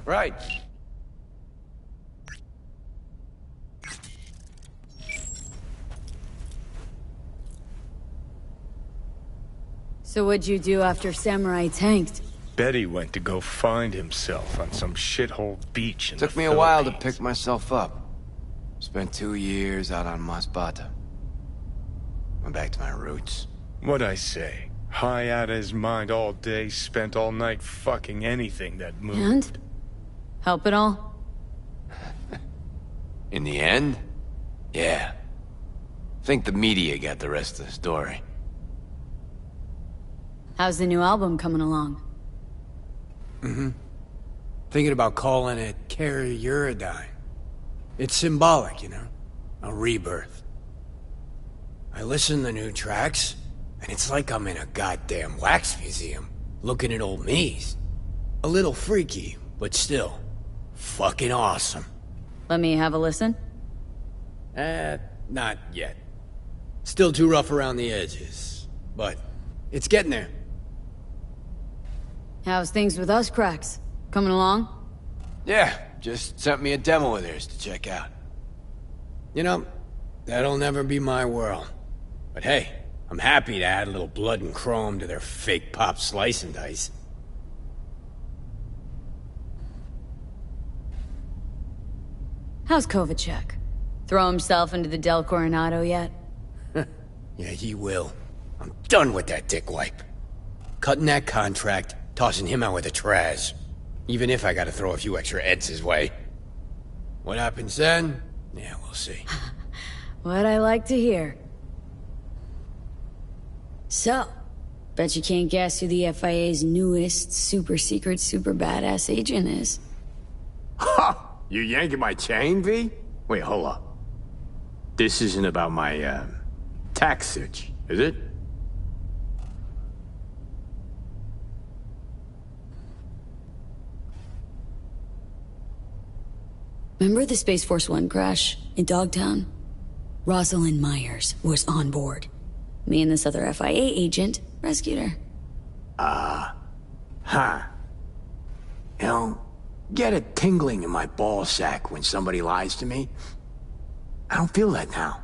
Right. So what'd you do after Samurai tanked? Betty went to go find himself on some shithole beach in the Took me a while to Philippines. pick myself up. Spent 2 years out on Masbate. Went back to my roots. What'd I say? High out of his mind all day, spent all night fucking anything that moved. And? Help it all? In the end? Yeah. Think the media got the rest of the story. How's the new album coming along? Thinking about calling it Carry Uridine. It's symbolic, you know? A rebirth. I listen to new tracks, and it's like I'm in a goddamn wax museum, looking at old me's. A little freaky, but still, fucking awesome. Let me have a listen? Not yet. Still too rough around the edges, but it's getting there. How's things with us cracks? Coming along? Yeah, just sent me a demo of theirs to check out. You know, that'll never be my world. But hey, I'm happy to add a little blood and chrome to their fake pop slice and dice. How's Kovacic? Throw himself into the Del Coronado yet? Yeah, he will. I'm done with that dickwipe. Cutting that contract, tossing him out with the trash. Even if I gotta throw a few extra Eds his way. What happens then? Yeah, we'll see. What I like to hear. So, bet you can't guess who the FIA's newest super secret, super badass agent is. Ha! You yanking my chain, V? Wait, hold up. This isn't about my, tax sitch, is it? Remember the Space Force One crash in Dogtown? Rosalind Myers was on board. Me and this other FIA agent rescued her. Huh. You know, get a tingling in my ball sack when somebody lies to me. I don't feel that now.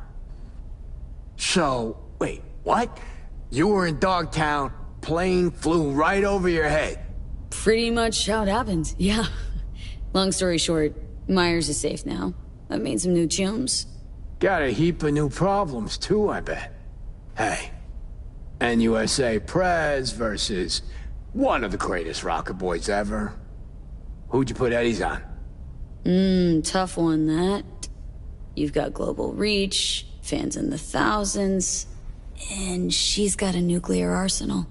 So, wait, what? You were in Dogtown, plane flew right over your head. Pretty much how it happened, yeah. Long story short, Myers is safe now. I've made some new chums. Got a heap of new problems too, I bet. Hey, NUSA Prez versus one of the greatest rocket boys ever. Who'd you put Eddie's on? Tough one, that. You've got global reach, fans in the thousands, and she's got a nuclear arsenal.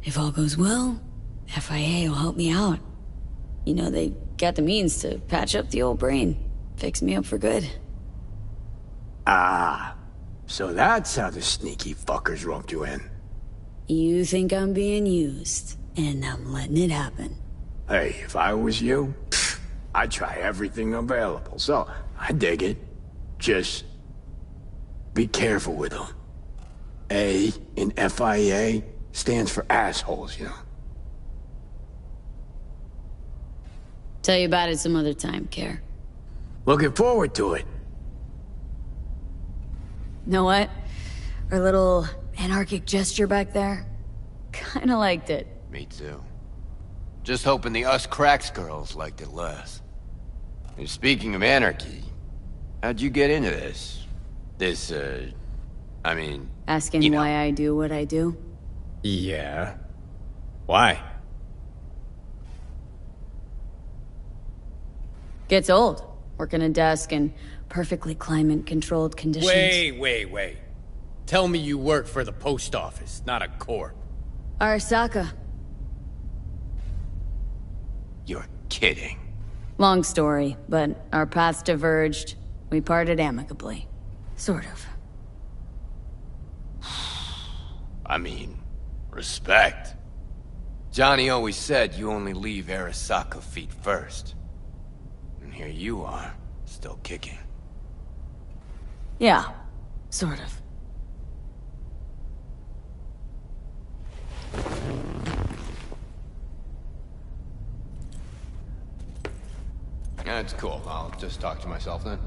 If all goes well, FIA will help me out. You know, they got the means to patch up the old brain, fix me up for good. Ah, so that's how the sneaky fuckers roped you in. You think I'm being used, and I'm letting it happen. Hey, if I was you, I'd try everything available, so I dig it. Just be careful with them. A in FIA stands for assholes, you know. Tell you about it some other time, Care. Looking forward to it. Know what? Our little anarchic gesture back there? Kinda liked it. Me too. Just hoping the Us Cracks girls liked it less. And speaking of anarchy, how'd you get into this? Asking you know. why I do what I do? Yeah. Why? Gets old. Working a desk in perfectly climate-controlled conditions. Wait. Tell me you work for the post office, not a corp. Arasaka. You're kidding. Long story, but our paths diverged. We parted amicably. Sort of. I mean, respect. Johnny always said you only leave Arasaka feet first. And here you are, still kicking. Yeah, sort of. That's cool. I'll just talk to myself then.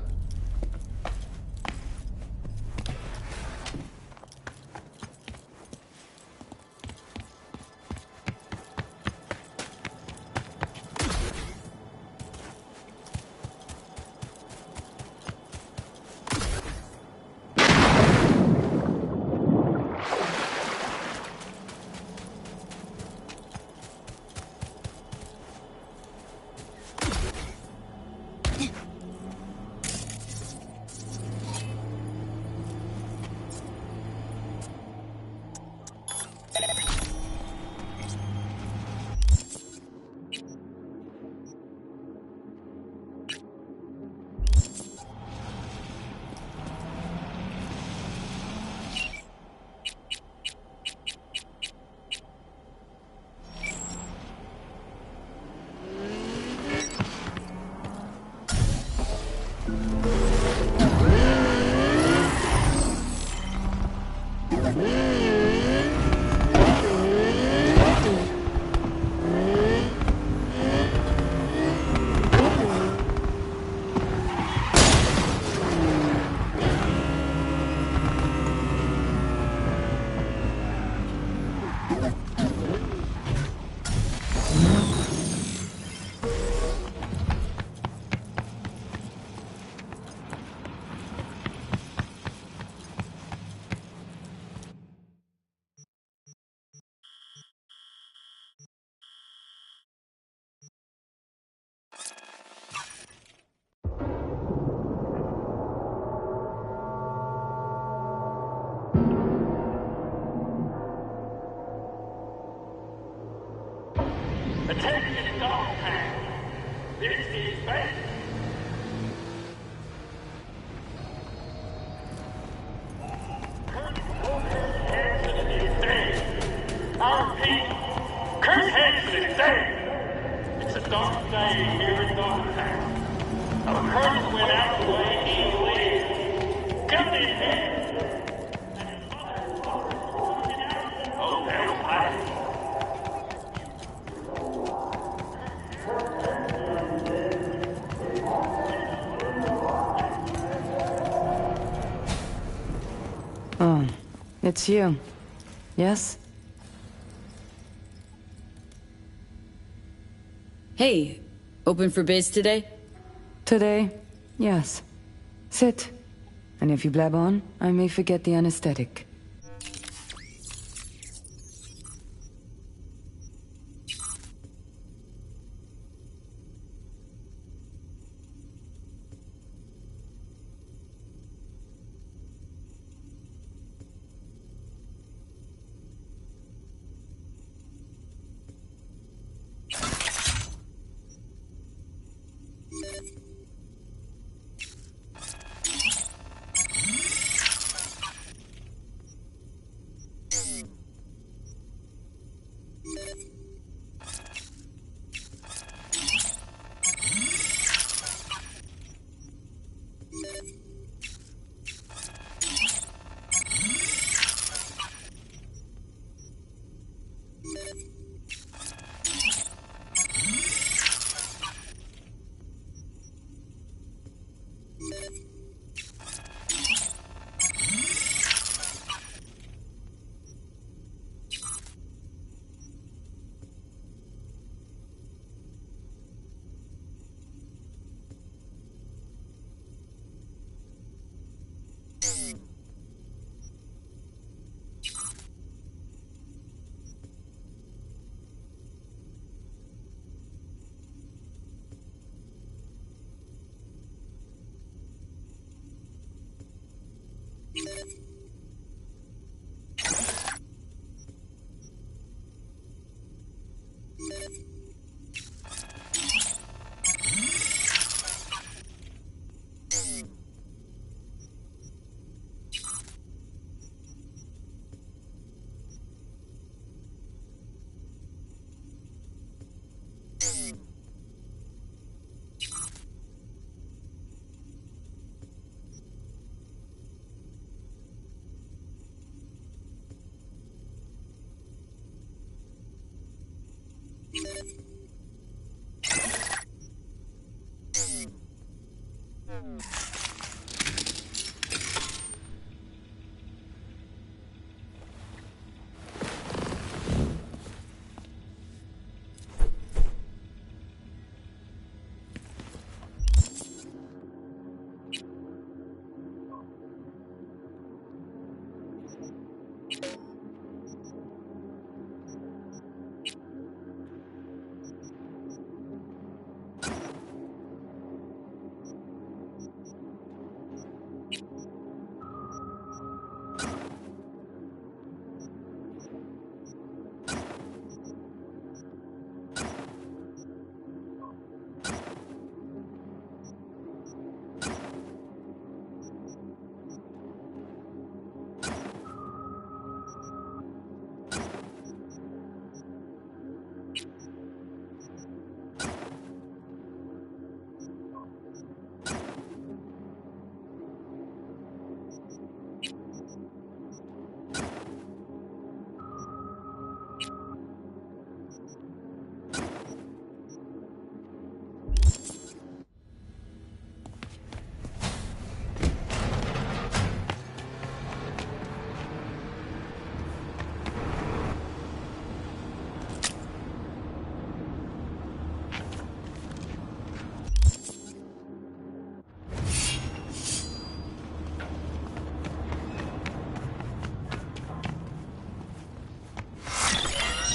Attention dog pound. This is bad. Kurt Hansen is dead. I repeat, Kurt Hansen is dead. It's a dark day here in Dogtown. Our Curtis went out the way he lived. Got his head. Oh, that's right. Oh, it's you. Yes? Hey, open for biz today? Today? Yes. Sit. And if you blab on, I may forget the anesthetic.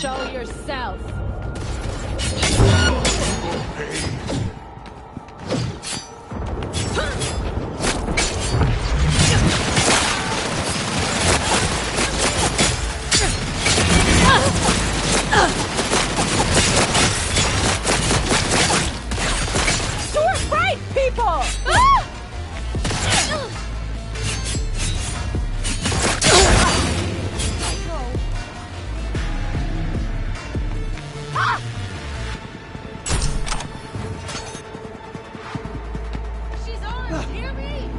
Show yourself. Sword right, people! She's armed, hear me?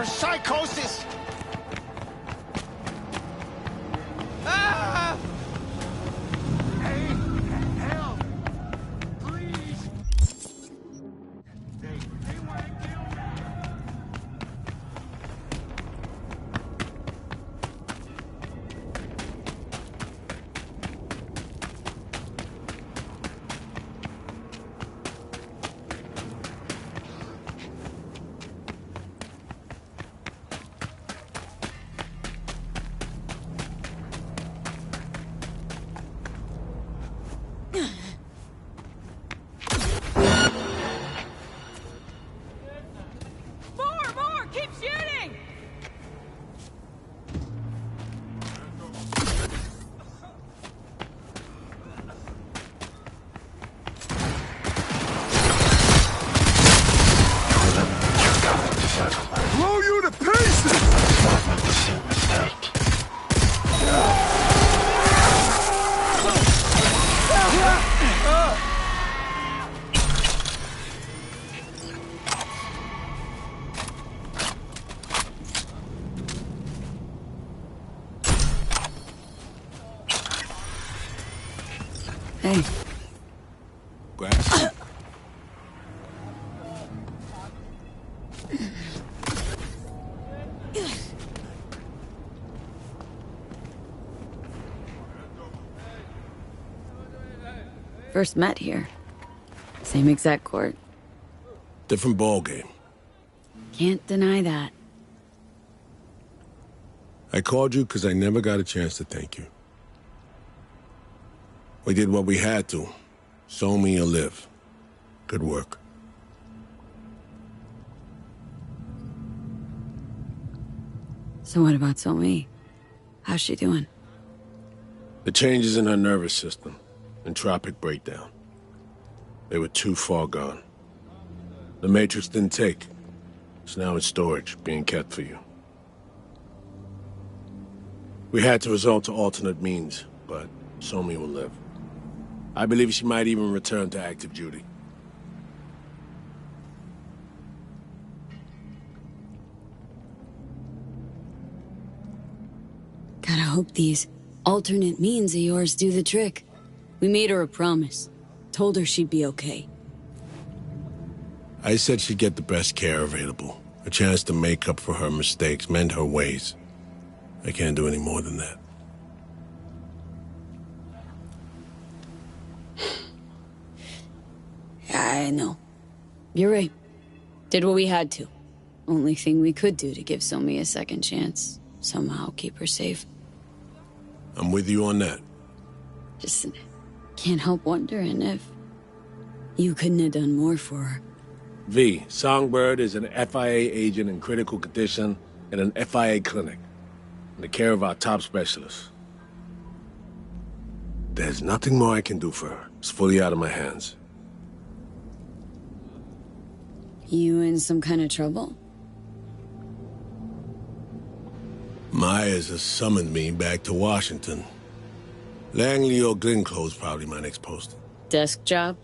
Psychosis! Ah! Hey, help! Please! They want to kill me! More! Keep shooting! Blow you to pieces! Hey, Glass? first met here. Same exact court. Different ballgame. Can't deny that. I called you because I never got a chance to thank you. We did what we had to. So me or live. Good work. So what about Somi? How's she doing? The changes in her nervous system. Entropic breakdown. They were too far gone. The Matrix didn't take. It's now in storage, being kept for you. We had to resort to alternate means, but Somi will live. I believe she might even return to active duty. Gotta hope these alternate means of yours do the trick. We made her a promise. Told her she'd be okay. I said she'd get the best care available. A chance to make up for her mistakes, mend her ways. I can't do any more than that. I know. You're right. Did what we had to. Only thing we could do to give Somi a second chance. Somehow keep her safe. I'm with you on that. Just can't help wondering if you couldn't have done more for her. V, Songbird is an FIA agent in critical condition in an FIA clinic. In the care of our top specialists. There's nothing more I can do for her. It's fully out of my hands. You in some kind of trouble? Myers has summoned me back to Washington. Langley or Glenclothes probably my next posting. Desk job?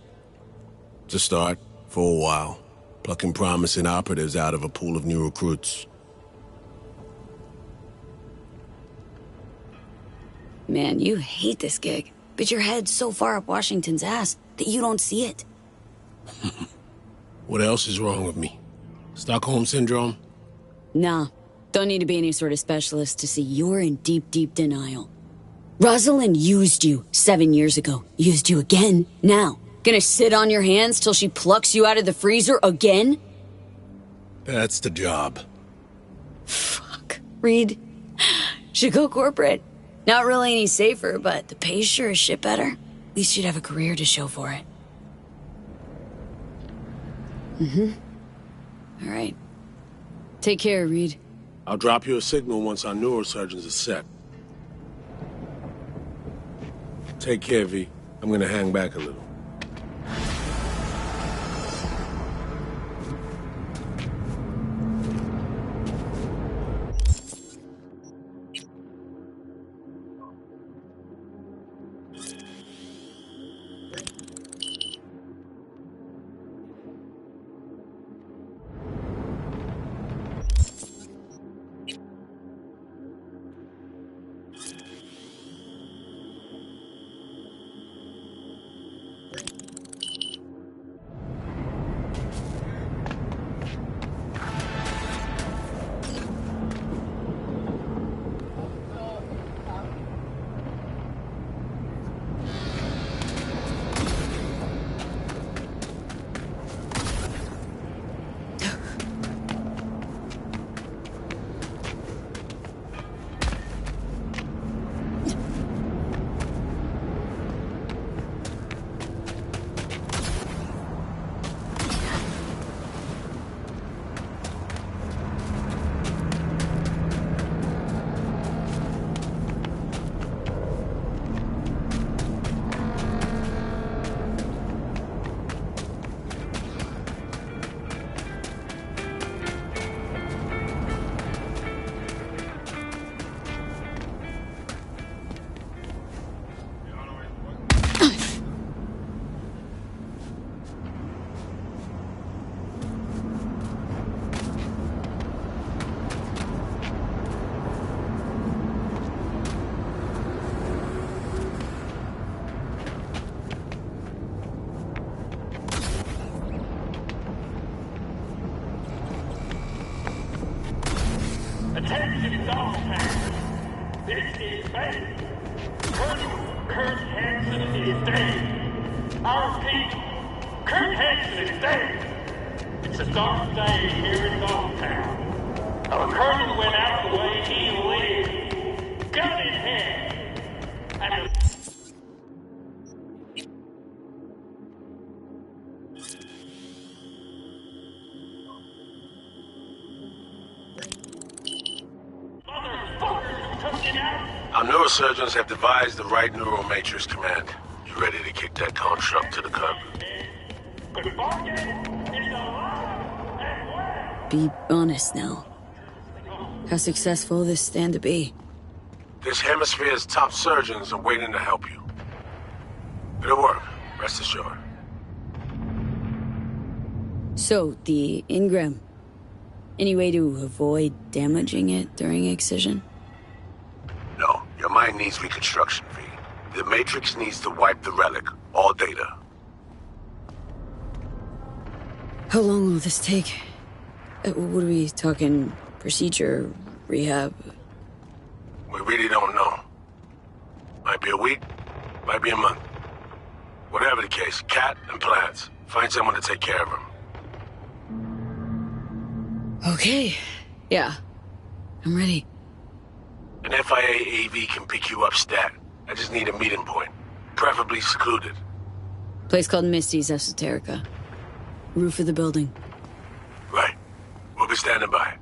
To start, for a while. Plucking promising operatives out of a pool of new recruits. Man, you hate this gig. But your head's so far up Washington's ass that you don't see it. What else is wrong with me? Stockholm Syndrome? Nah. Don't need to be any sort of specialist to see you're in deep, deep denial. Rosalind used you 7 years ago. Used you again now. Gonna sit on your hands till she plucks you out of the freezer again? That's the job. Fuck. Reed. Should go corporate. Not really any safer, but the pay's sure as shit better. At least you'd have a career to show for it. All right. Take care, Reed. I'll drop you a signal once our neurosurgeons are set. Take care, V. I'm gonna hang back a little. Attention, dog pound. This is fate. Colonel Kurt Hansen is dead. Our people, Kurt Hansen is dead. It's a dark day here in Dogtown. Our colonel went out the way he lived, gun in hand, and Our neurosurgeons have devised the right neural matrix command. You ready to kick that construct to the curb? Be honest now. How successful will this stand to be? This hemisphere's top surgeons are waiting to help you. It'll work, rest assured. So, the engram. Any way to avoid damaging it during excision? No, your mind needs reconstruction, V. The Matrix needs to wipe the relic, all data. How long will this take? What are we talking? Procedure? Rehab? We really don't know. Might be a week, might be a month. Whatever the case, Cat and plans. Find someone to take care of him. Okay. Yeah. I'm ready. An FIA AV can pick you up stat. I just need a meeting point. Preferably secluded. Place called Misty's Esoterica. Roof of the building. Right. We'll be standing by.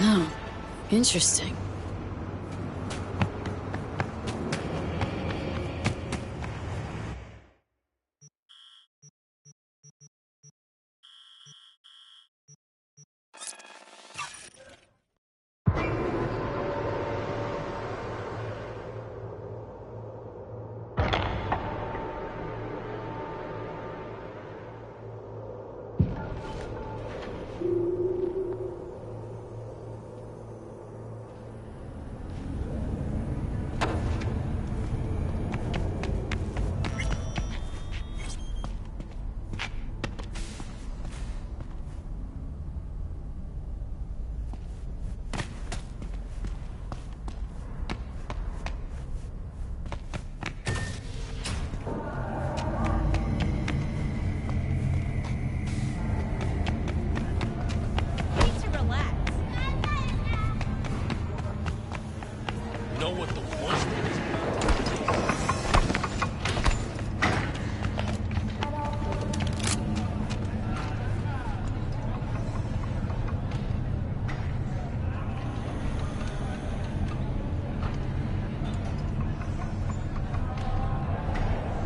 Oh, interesting.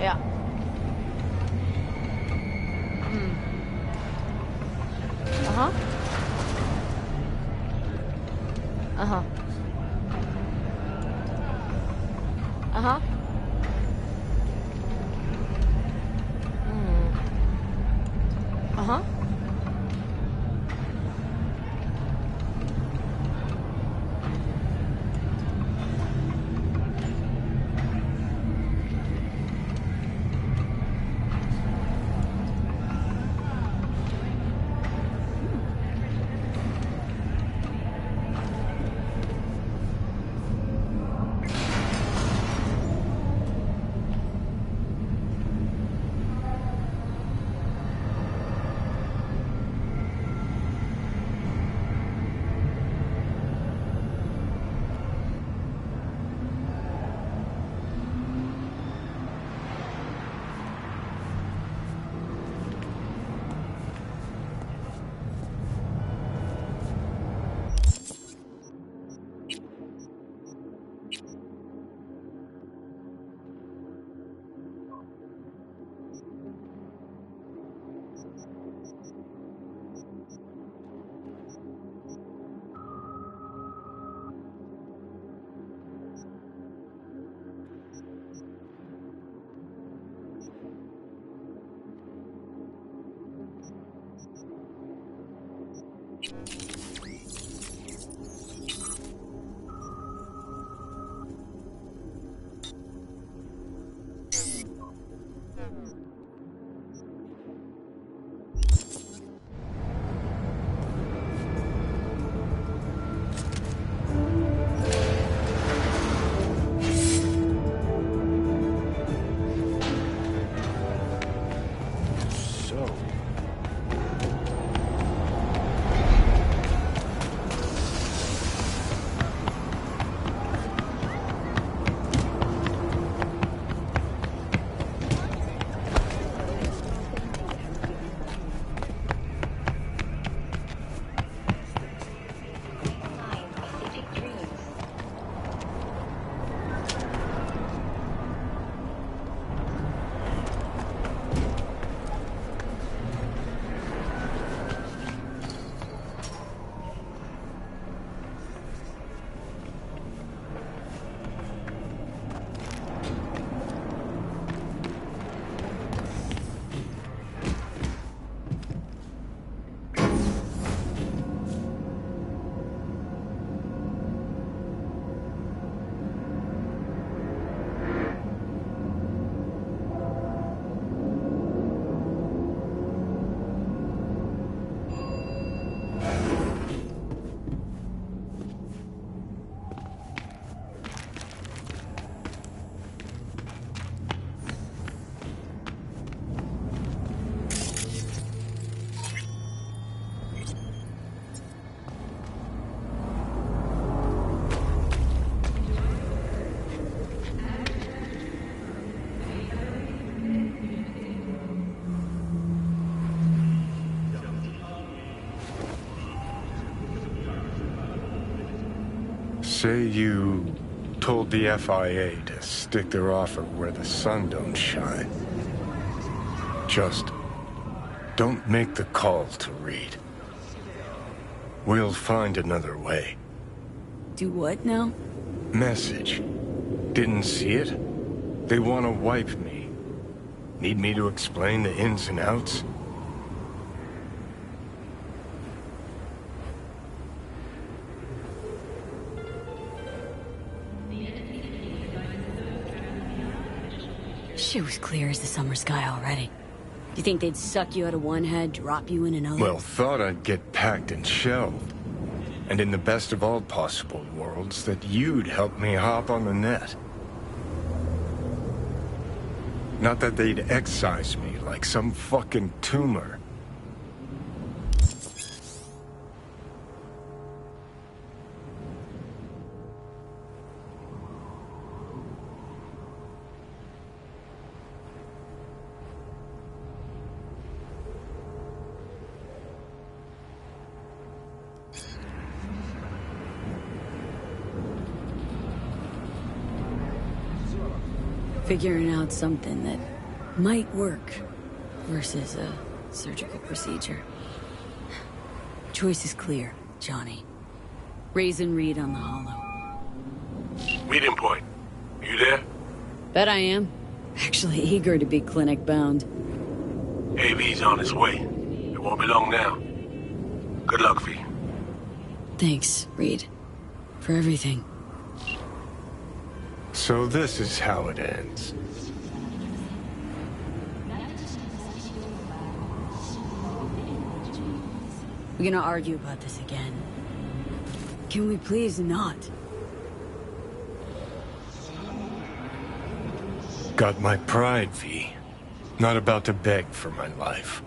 Yeah. Uh-huh. Uh-huh. Uh-huh. Uh-huh. Say you told the FIA to stick their offer where the sun don't shine. Just don't make the call to Reed. We'll find another way. Do what now? Message. Didn't see it? They want to wipe me. Need me to explain the ins and outs? Shit was clear as the summer sky already. Do you think they'd suck you out of one head, drop you in another? Well, thought I'd get packed and shelved. And in the best of all possible worlds, that you'd help me hop on the net. Not that they'd excise me like some fucking tumor. Figuring out something that might work versus a surgical procedure. Choice is clear, Johnny. Raisin Reed on the Hollow. Meeting point. You there? Bet I am. Actually eager to be clinic bound. AV's on his way. It won't be long now. Good luck, V. Thanks, Reed. For everything. So this is how it ends. We're gonna argue about this again. Can we please not? Got my pride, V. Not about to beg for my life.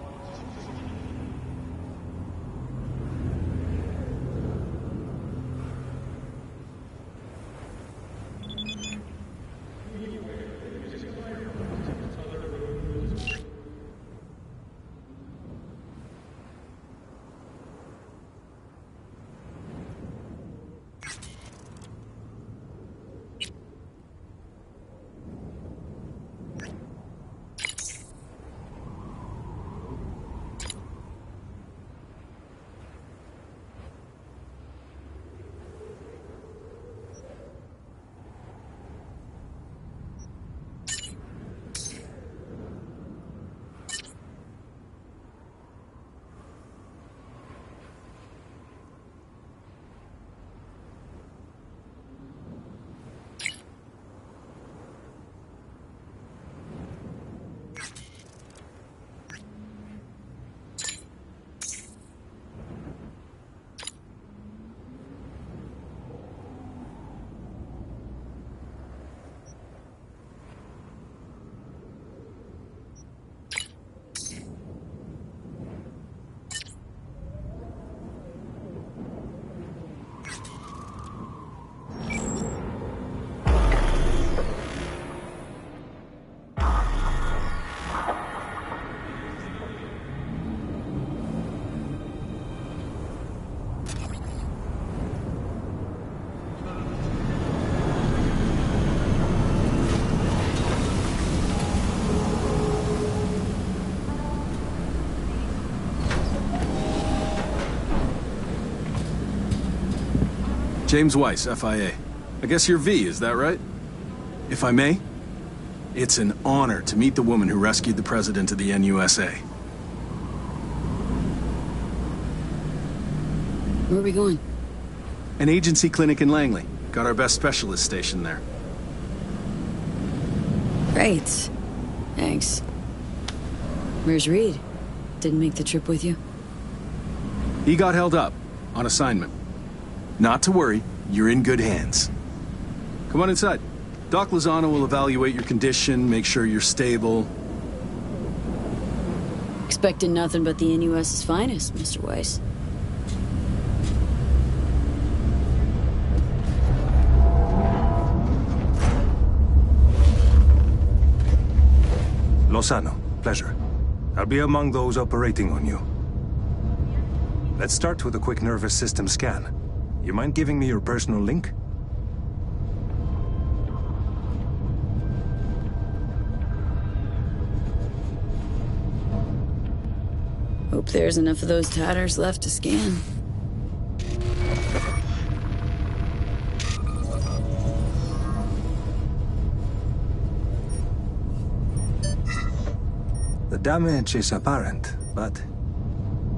James Weiss, FIA. I guess you're V, is that right? If I may, it's an honor to meet the woman who rescued the president of the NUSA. Where are we going? An agency clinic in Langley. Got our best specialist stationed there. Great. Thanks. Where's Reed? Didn't make the trip with you? He got held up, on assignment. Not to worry, you're in good hands. Come on inside. Doc Lozano will evaluate your condition, make sure you're stable. Expected nothing but the NUS's finest, Mr. Weiss. Lozano, pleasure. I'll be among those operating on you. Let's start with a quick nervous system scan. You mind giving me your personal link? Hope there's enough of those tatters left to scan. The damage is apparent, but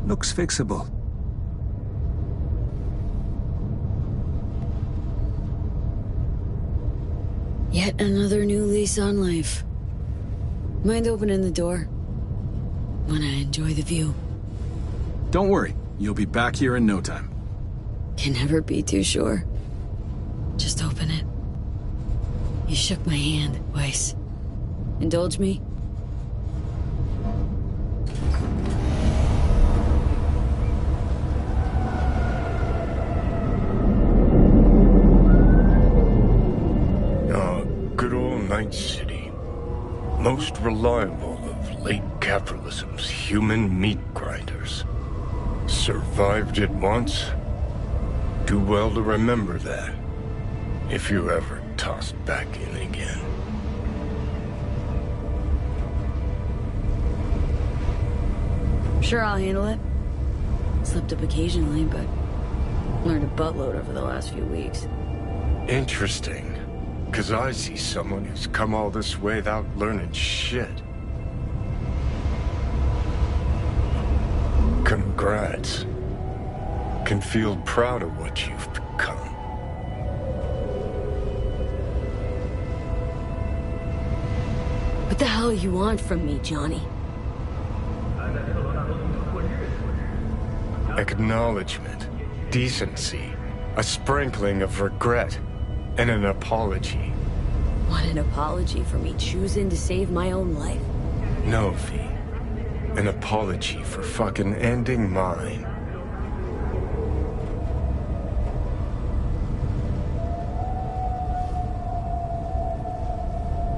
looks fixable. Yet another new lease on life. Mind opening the door? Wanna enjoy the view. Don't worry, you'll be back here in no time. Can never be too sure. Just open it. You shook my hand, Weiss. Indulge me? Good old Night City. Most reliable of late capitalism's human meat grinders. Survived it once. Do well to remember that, if you're ever tossed back in again. Sure, I'll handle it. Slipped up occasionally, but learned a buttload over the last few weeks. Interesting. Because I see someone who's come all this way without learning shit. Congrats. Can feel proud of what you've become. What the hell you want from me, Johnny? Acknowledgement, decency, a sprinkling of regret, and an apology. Want an apology for me choosing to save my own life? No, V. An apology for fucking ending mine.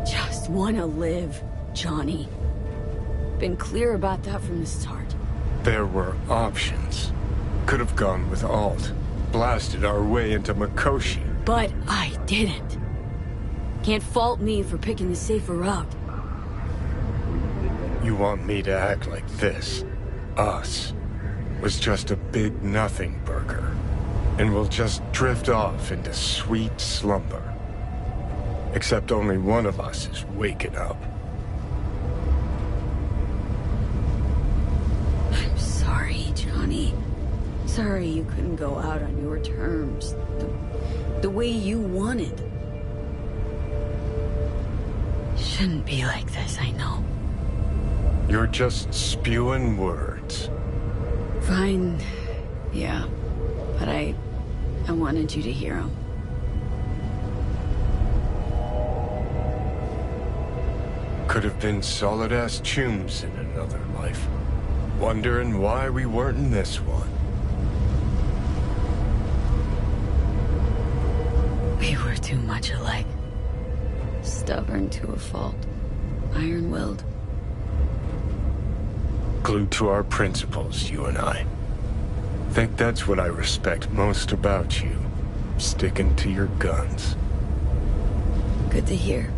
Just wanna live, Johnny. Been clear about that from the start. There were options. Could have gone with Alt. Blasted our way into Mikoshi. But I didn't. Can't fault me for picking the safer route. You want me to act like this? Us was just a big nothing burger. And we'll just drift off into sweet slumber. Except only one of us is waking up. I'm sorry, Johnny. Sorry you couldn't go out on your terms. The way you wanted. Shouldn't be like this, I know. You're just spewing words. Fine. Yeah. But I wanted you to hear them. Could have been solid-ass chooms in another life. Wondering why we weren't in this one. We were too much alike. Stubborn to a fault. Iron-willed. Glued to our principles, you and I. Think that's what I respect most about you. Sticking to your guns. Good to hear.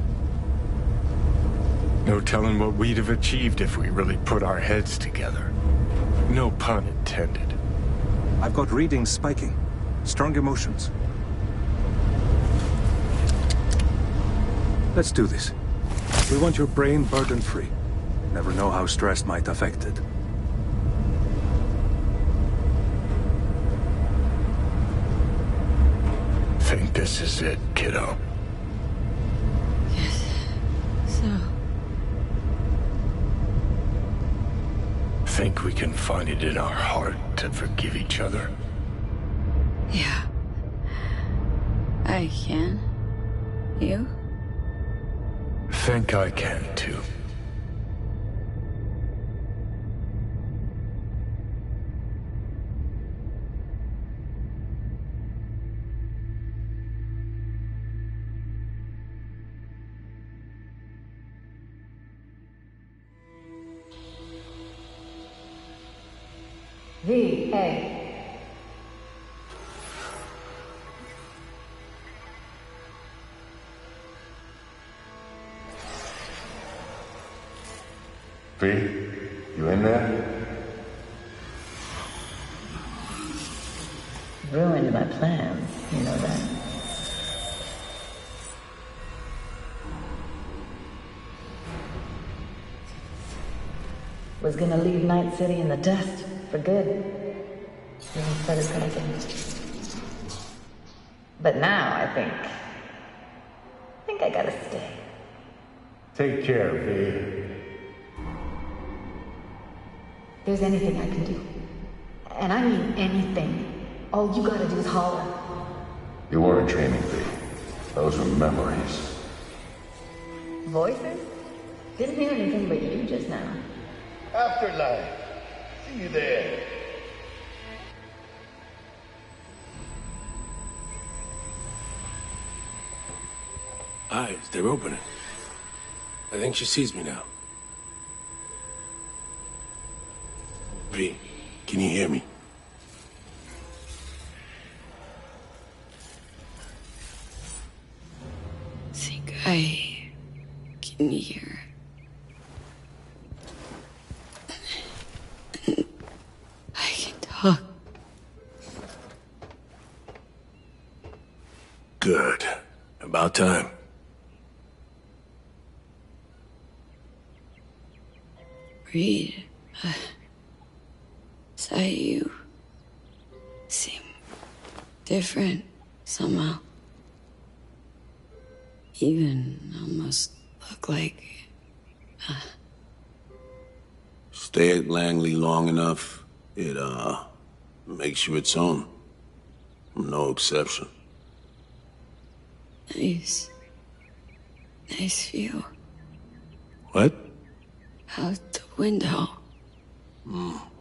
No telling what we'd have achieved if we really put our heads together. No pun intended. I've got readings spiking. Strong emotions. Let's do this. We want your brain burden-free. Never know how stress might affect it. Think this is it, kiddo? Yes. So. Think we can find it in our heart to forgive each other? Yeah. I can. You? Think I can, too. V.A. V, you in there? Ruined my plans, you know that. Was gonna leave Night City in the dust for good. Even started packing. But now I think I gotta stay. Take care, V. There's anything I can do. And I mean anything. All you gotta do is holler. You weren't dreaming, V. Those were memories. Voices? Didn't hear anything but you just now. Afterlife. See you there. Eyes, they're opening. I think she sees me now. V, can you hear me? Think I can hear. I can talk. Good. About time. Reed, saw you seem different somehow. Even almost look like... Stay at Langley long enough, it, makes you its own. No exception. Nice. Nice view. What? Out the window.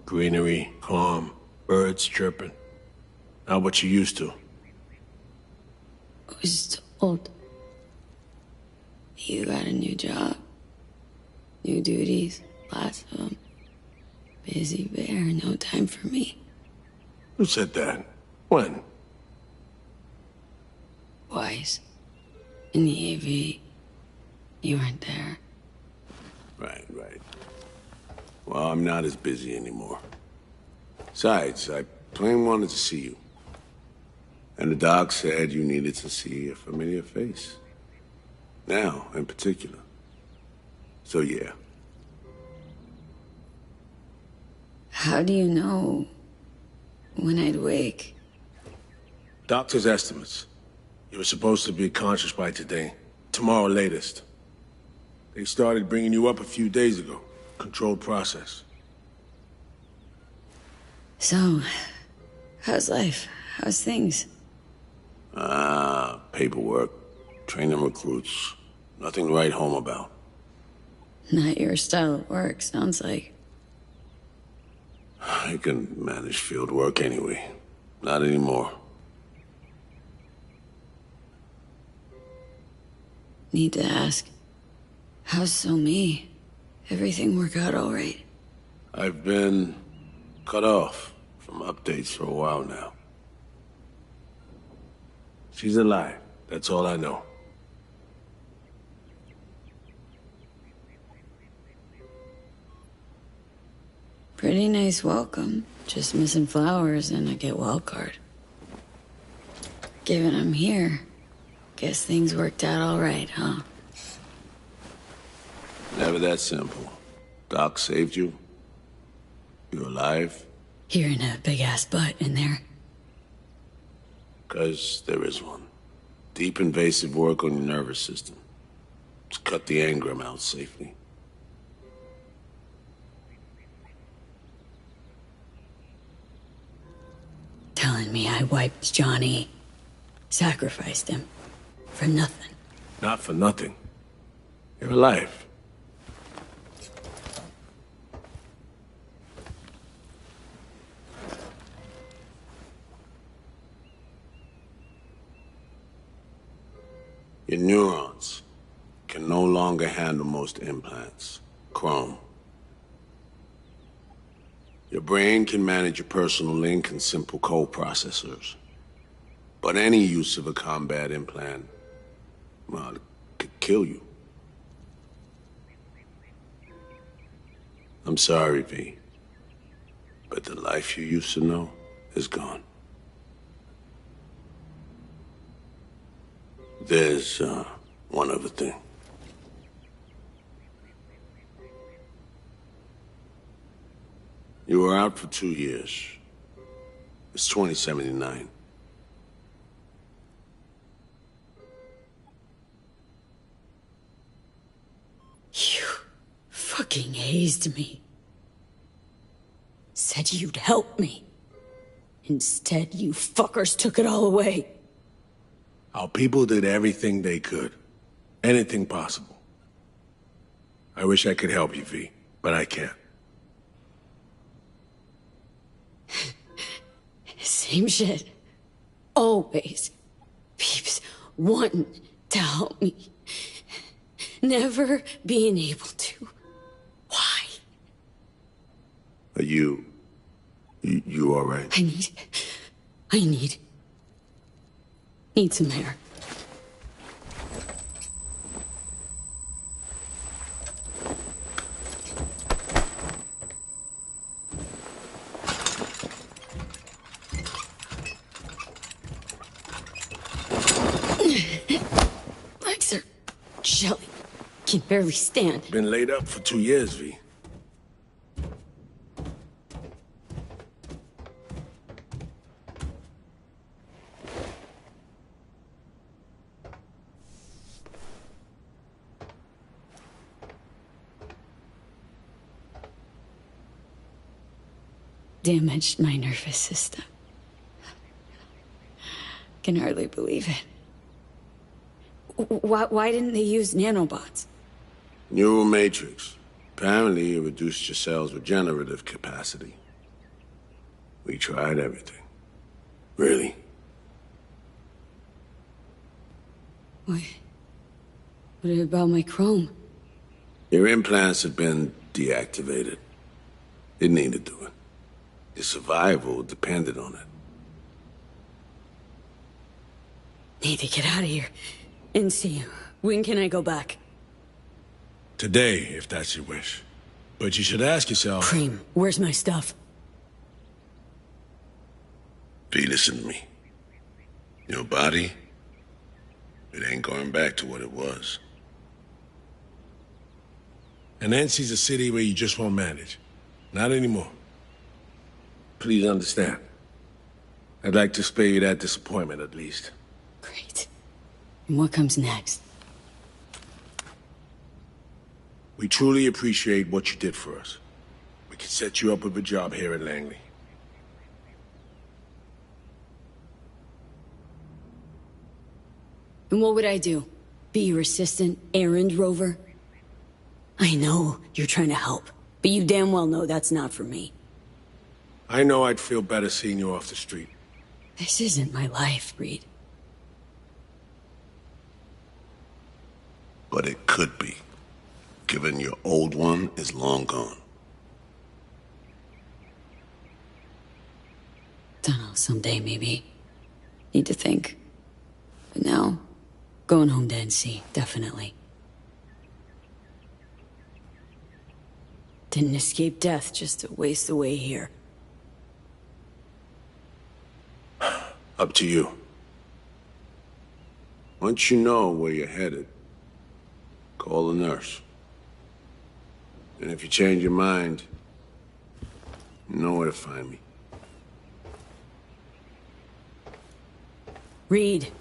Greenery, calm, birds chirping. Not what you used to. I was told you got a new job. New duties, lots of them. Busy bear, no time for me. Who said that? When? Twice. In the AV. You weren't there. Right. Well, I'm not as busy anymore. Besides, I plain wanted to see you. And the doc said you needed to see a familiar face. Now, in particular. So, yeah. How do you know when I'd wake? Doctor's estimates. You were supposed to be conscious by today. Tomorrow latest. They started bringing you up a few days ago. Controlled process. So, how's life? How's things? Paperwork. Training recruits. Nothing to write home about. Not your style of work, sounds like. I can manage field work anyway. Not anymore. Need to ask. How's So Me? Everything work out all right? I've been cut off from updates for a while now. She's alive. That's all I know. Pretty nice welcome. Just missing flowers and a get well card. Given I'm here, guess things worked out all right, huh? never that simple. Doc saved you. You're alive. Hearing a big-ass butt in there. 'Cause there is one. Deep invasive work on your nervous system. To cut the engram out safely. Telling me I wiped Johnny, sacrificed him, for nothing. Not for nothing. You're alive. Your neurons can no longer handle most implants. Chrome. Your brain can manage your personal link and simple code processors. But any use of a combat implant, well, it could kill you. I'm sorry, V. But the life you used to know is gone. There's, one other thing. You were out for 2 years. It's 2079. You fucking hazed me. Said you'd help me. Instead, you fuckers took it all away. Our people did everything they could. Anything possible. I wish I could help you, V, but I can't. Same shit. Always. Peeps wanting to help me. Never being able to. Why? Are you all right? I need some air. Legs are jelly. Can barely stand. Been laid up for 2 years, V. Damaged my nervous system. Can hardly believe it. Why didn't they use nanobots? Neural matrix. Apparently, it reduced your cell's regenerative capacity. We tried everything. Really. What about my chrome? Your implants had been deactivated. Didn't need to do it. Your survival depended on it. Need to get out of here. And see, when can I go back? Today, if that's your wish. But you should ask yourself... Cream, where's my stuff? V, listen to me. Your body, it ain't going back to what it was. And NC's a city where you just won't manage. Not anymore. Please understand. I'd like to spare you that disappointment, at least. Great. And what comes next? We truly appreciate what you did for us. We can set you up with a job here at Langley. And what would I do? Be your assistant, errand rover? I know you're trying to help, but you damn well know that's not for me. I know I'd feel better seeing you off the street. This isn't my life, Reed. But it could be, given your old one is long gone. Dunno, someday maybe. Need to think. But now, going home to NC, definitely. Didn't escape death just to waste away here. Up to you. Once you know where you're headed, call the nurse. And if you change your mind, you know where to find me. Reed.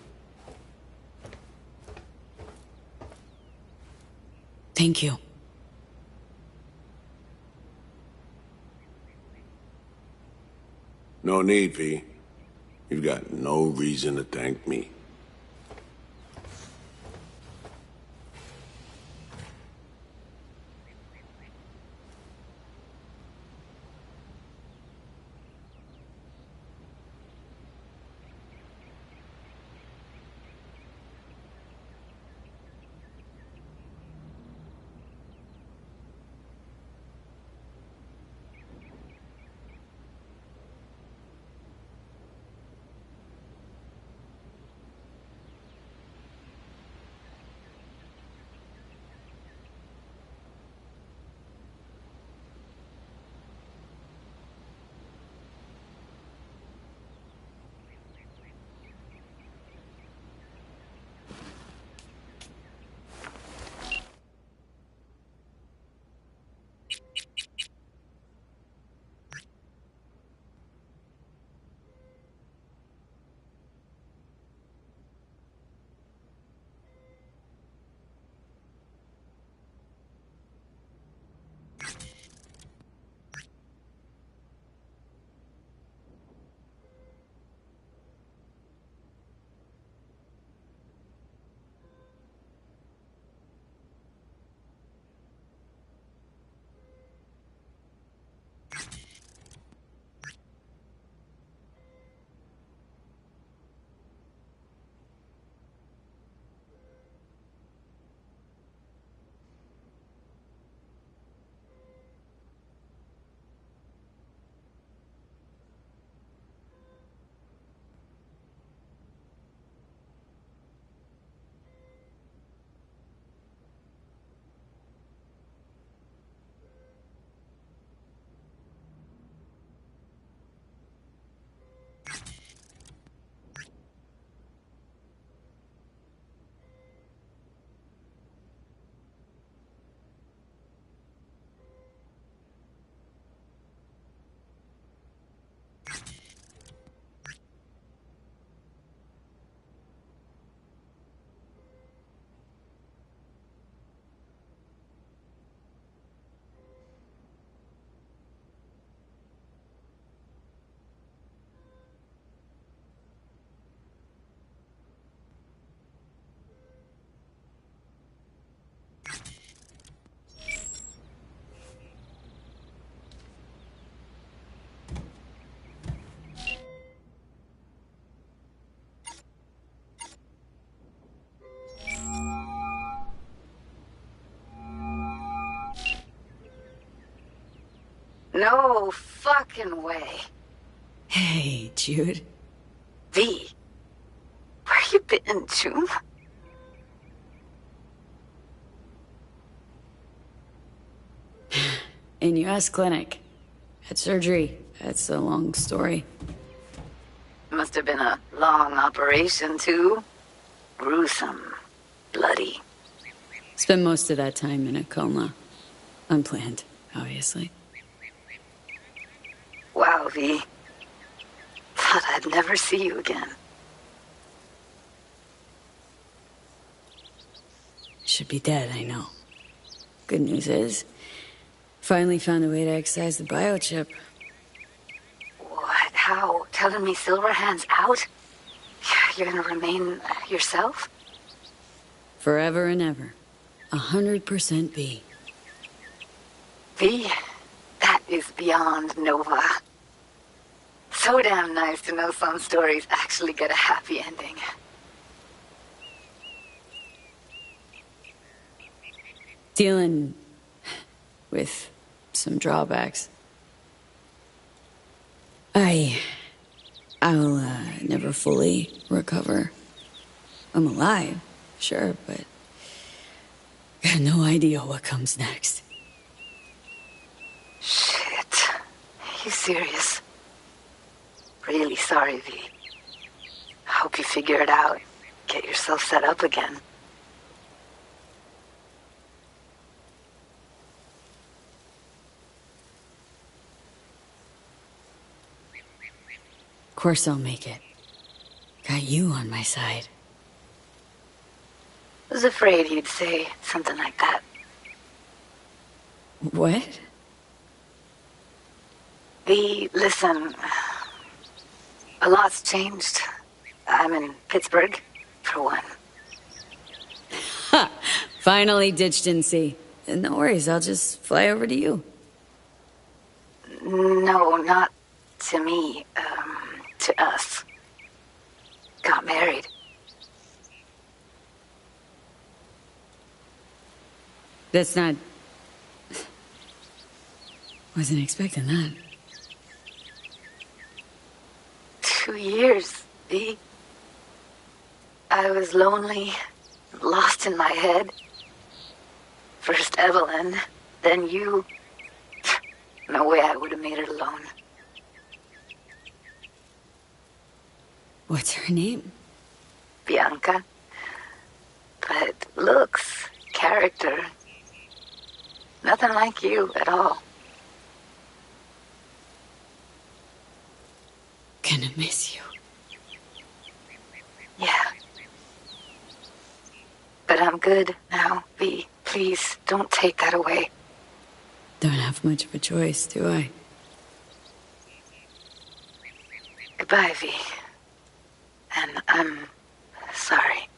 Thank you. No need, V. You've got no reason to thank me. No fucking way. Hey, Jude. V. Where you been, June? In US clinic. Had surgery. That's a long story. Must have been a long operation, too. Gruesome. Bloody. Spent most of that time in a coma. Unplanned, obviously. Wow, V. Thought I'd never see you again. Should be dead, I know. Good news is, finally found a way to excise the biochip. What? How? Telling me Silverhand's out? You're gonna remain yourself? Forever and ever. 100% V. V? That is beyond Nova. So damn nice to know some stories actually get a happy ending. Dealing with some drawbacks. I'll never fully recover. I'm alive, sure, but I have no idea what comes next. Shit. Are you serious? Really sorry, V. I hope you figure it out. Get yourself set up again. course I'll make it. Got you on my side. Was afraid you'd say something like that. What? Listen. A lot's changed. I'm in Pittsburgh, for one. Ha! Finally ditched in sea. No worries, I'll just fly over to you. No, not to me. To us. Got married. That's not... Wasn't expecting that. 2 years, V. I was lonely, lost in my head. First Evelyn, then you. No way I would have made it alone. What's her name? Bianca. But looks, character, nothing like you at all. Gonna miss you. Yeah. But I'm good now, V. Please, don't take that away. Don't have much of a choice, do I? Goodbye, V. And I'm sorry.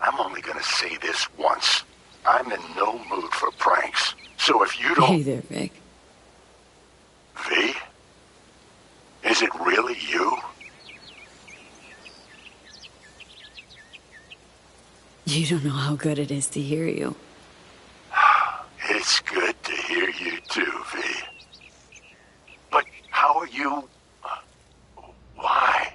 I'm only gonna say this once. I'm in no mood for pranks. So if you don't... Hey there, Vic. V? Is it really you? You don't know how good it is to hear you. It's good to hear you too, V. But how are you... Why?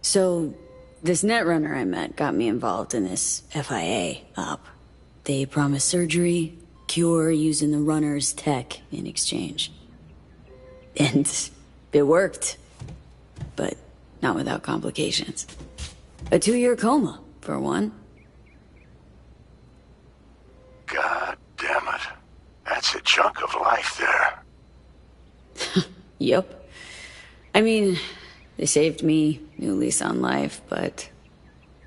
So, this netrunner I met got me involved in this FIA op. They promised surgery, cure using the runner's tech in exchange. And it worked. But not without complications. A 2-year coma, for one. God damn it. That's a chunk of life there. Yup. I mean, they saved me, new lease on life, but...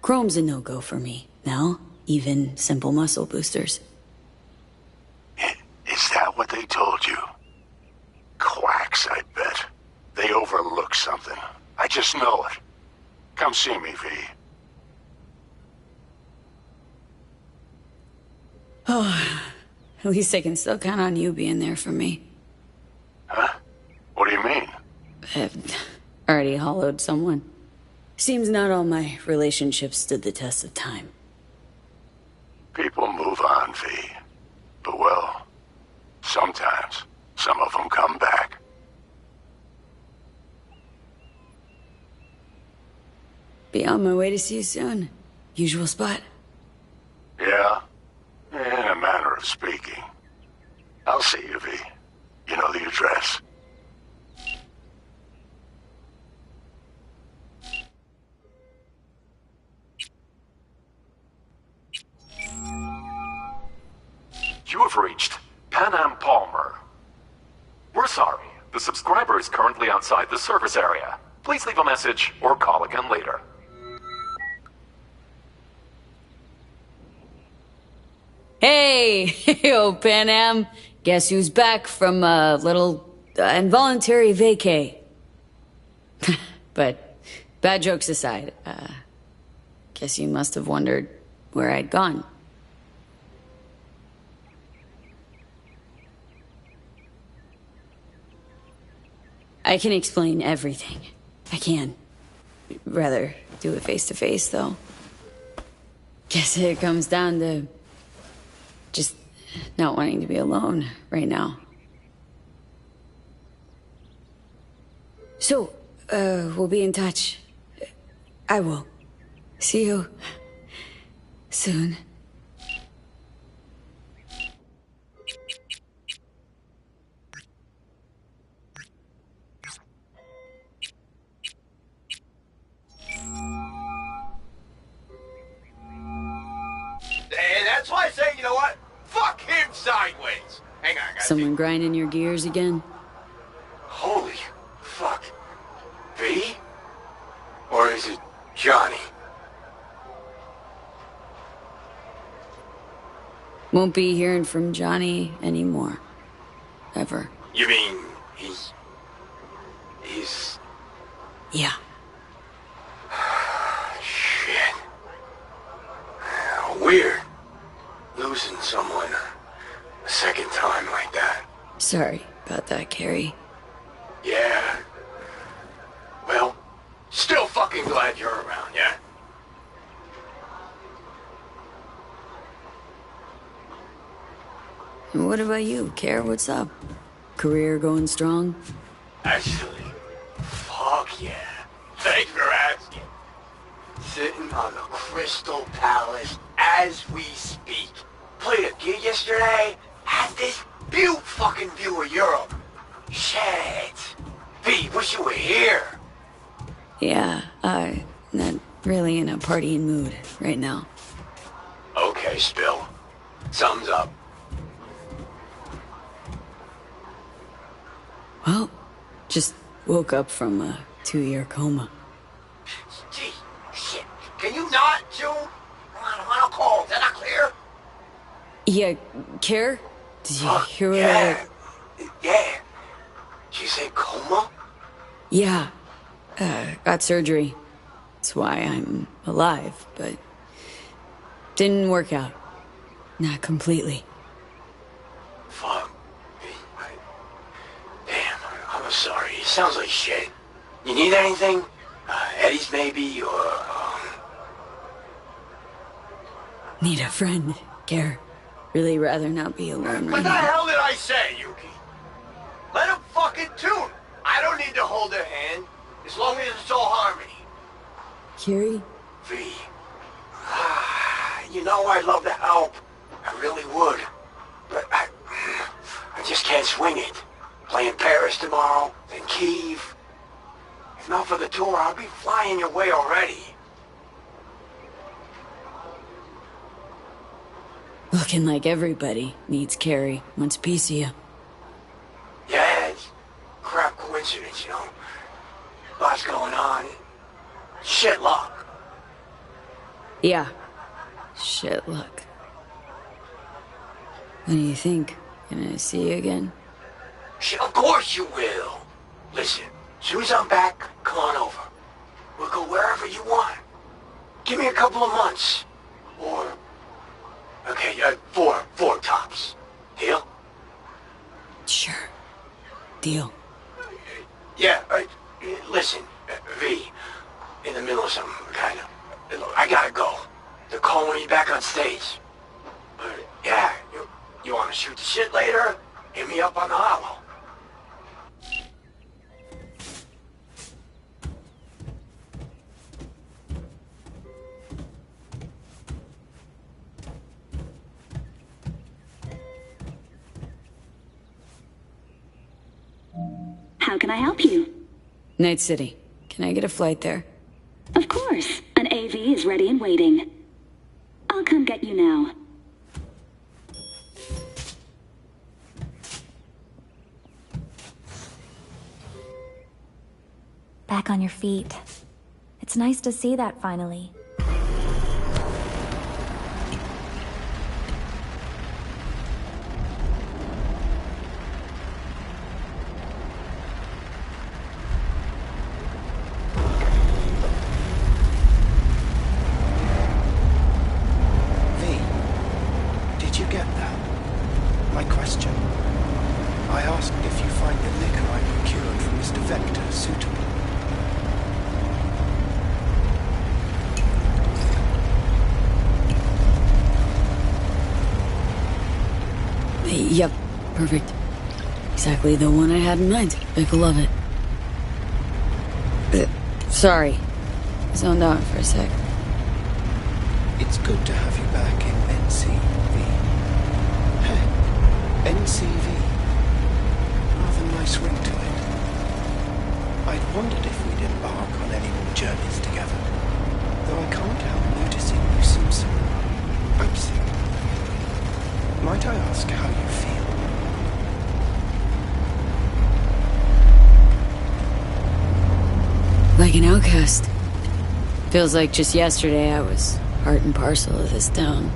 Chrome's a no-go for me, now. Even simple muscle boosters. Is that what they told you? Quacks, I bet. They overlook something. I just know it. Come see me, V. Oh, at least I can still count on you being there for me. Huh? What do you mean? I've already hollowed someone. Seems not all my relationships stood the test of time. People move on, V. But well, sometimes some of them come back. Be on my way to see you soon. Usual spot. Yeah? In a manner of speaking. I'll see you, V. You know the address. You have reached Pan Am Palmer. We're sorry. The subscriber is currently outside the service area. Please leave a message or call again later. Hey, yo, Pan Am. Guess who's back from a little involuntary vacay? But bad jokes aside, guess you must have wondered where I'd gone. I can explain everything. I can. Rather do it face to face, though. Guess it comes down to just not wanting to be alone right now. So, we'll be in touch. I will. See you soon. And that's why I say, you know what? Fuck him sideways. Hang on, I gotta Someone grinding your gears again? Holy fuck. V? Or is it Johnny? Won't be hearing from Johnny anymore. Ever. You mean he's... Yeah. Shit. Weird. Losing someone a second time like that. Sorry about that, Carrie. Yeah. Well, still fucking glad you're around, yeah? And what about you, Care? What's up? Career going strong? Actually, fuck yeah. Thanks for asking. Sitting on the Crystal Palace as we speak. Played a gig yesterday. Had this fucking view of Europe. Shit. V, wish you were here. Yeah, not really in a partying mood right now. Okay, Spill. Thumbs up. Well, just woke up from a 2-year coma. Gee, shit. Can you not, Joe? I'm on a call. Is that not clear? Yeah, Care? Did you hear what Yeah. Yeah. Did you say coma? Yeah. Got surgery. That's why I'm alive, but... didn't work out. Not completely. Fuck. Damn, I'm sorry. It sounds like shit. You need anything? Eddie's maybe, or, Need a friend, Care. Really rather not be alone What right the now. hell did I say, Yuki? Let him fucking tune. I don't need to hold her hand, as long as it's all harmony. Carrie? V. You know I'd love to help. I really would. But I just can't swing it. Playing Paris tomorrow, then Kyiv. If not for the tour, I'll be flying your way already. Looking like everybody needs Carrie. Wants a piece of you. Yeah, it's crap coincidence, you know. Lots going on. Shit luck. Yeah. Shit luck. When do you think? Gonna see you again? Shit, of course you will. Listen, as soon as I'm back, come on over. We'll go wherever you want. Give me a couple of months. Or... okay, four tops. Deal? Sure. Deal. Yeah, listen, V, in the middle of something, kind of. Look, I gotta go. They're calling me back on stage. But, yeah, you wanna shoot the shit later? Hit me up on the hollow. How can I help you? Night City. Can I get a flight there? Of course. An AV is ready and waiting. I'll come get you now. back on your feet. It's nice to see that finally. Yep, perfect. Exactly the one I had in mind. Becca love it. Sorry. Zoned out for a sec. It's good to have you back in NCV. Hey, NCV. Rather nice ring to it. I'd wondered if we'd embark on any more journeys together. Though I can't help noticing you seem so absent. Might I ask how you feel? Like an outcast. Feels like just yesterday I was part and parcel of this town.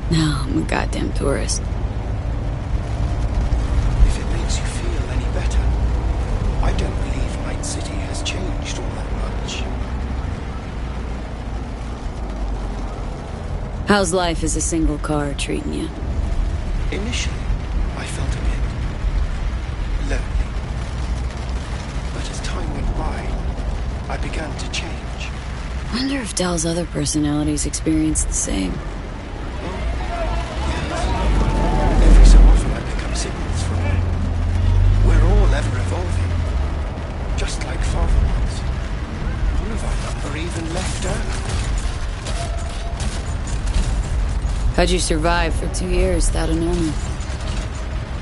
Now I'm a goddamn tourist. If it makes you feel any better, I don't believe Night City has changed all that much. How's life as a single car treating you? Initially, I felt a bit lonely. But as time went by, I began to change. Wonder if Del's other personalities experience the same. Every so often I pick up signals from them. We're all ever evolving. Just like Father was. One of our number even left Earth. How'd you survive for 2 years without a normal?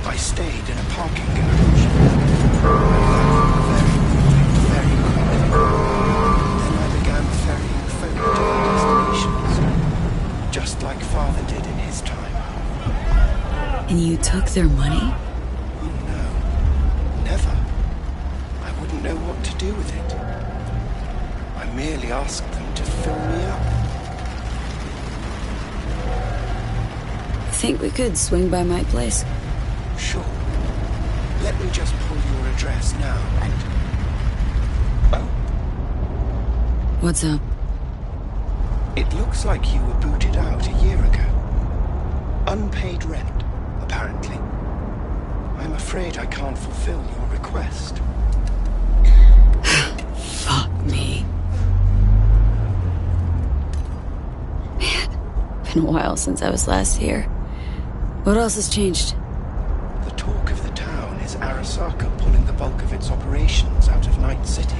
I stayed in a parking garage. Very quickly. Then I began ferrying folk to their destinations. Just like Father did in his time. And you took their money? Oh no. Never. I wouldn't know what to do with it. I merely asked them to fill me up. Think we could swing by my place? Sure. Let me just pull your address now and... Oh. What's up? It looks like you were booted out a year ago. Unpaid rent, apparently. I'm afraid I can't fulfill your request. Fuck me. Man, been a while since I was last here. What else has changed? The talk of the town is Arasaka pulling the bulk of its operations out of Night City.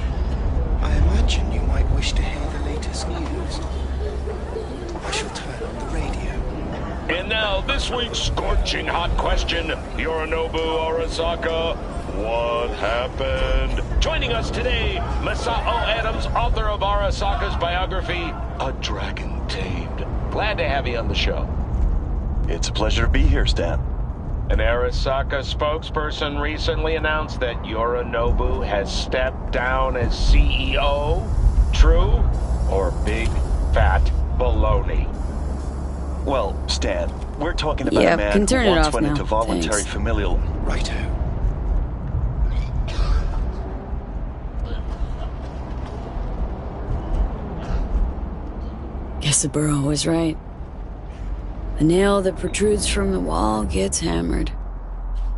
I imagine you might wish to hear the latest news. I shall turn on the radio. And now, this week's scorching hot question. Yorinobu Arasaka, what happened? Joining us today, Masao Adams, author of Arasaka's biography, A Dragon Tamed. Glad to have you on the show. It's a pleasure to be here, Stan. An Arasaka spokesperson recently announced that Yorinobu has stepped down as CEO. True or big fat baloney? Well, Stan, we're talking about a man who once went into voluntary familial... Righto. Guess the burrow was right. The nail that protrudes from the wall gets hammered.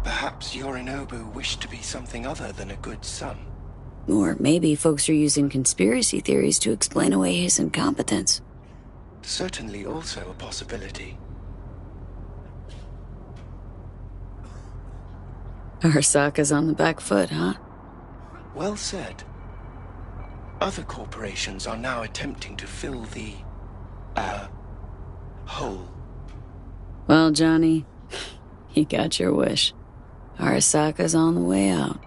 Perhaps Yorinobu wished to be something other than a good son. Or maybe folks are using conspiracy theories to explain away his incompetence. Certainly also a possibility. Arasaka's on the back foot, huh? Well said. Other corporations are now attempting to fill the... hole. Well, Johnny, you got your wish. Arasaka's on the way out.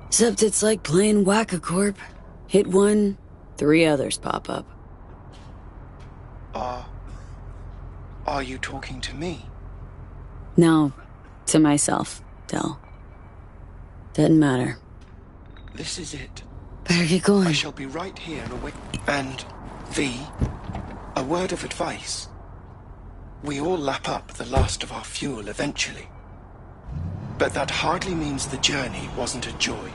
Except it's like playing Whack-A-Corp. Hit one, 3 others pop up. Are you talking to me? No, to myself, Del. Doesn't matter. This is it. Better get going. I shall be right here away. And, V, a word of advice. We all lap up the last of our fuel eventually. But that hardly means the journey wasn't a joy.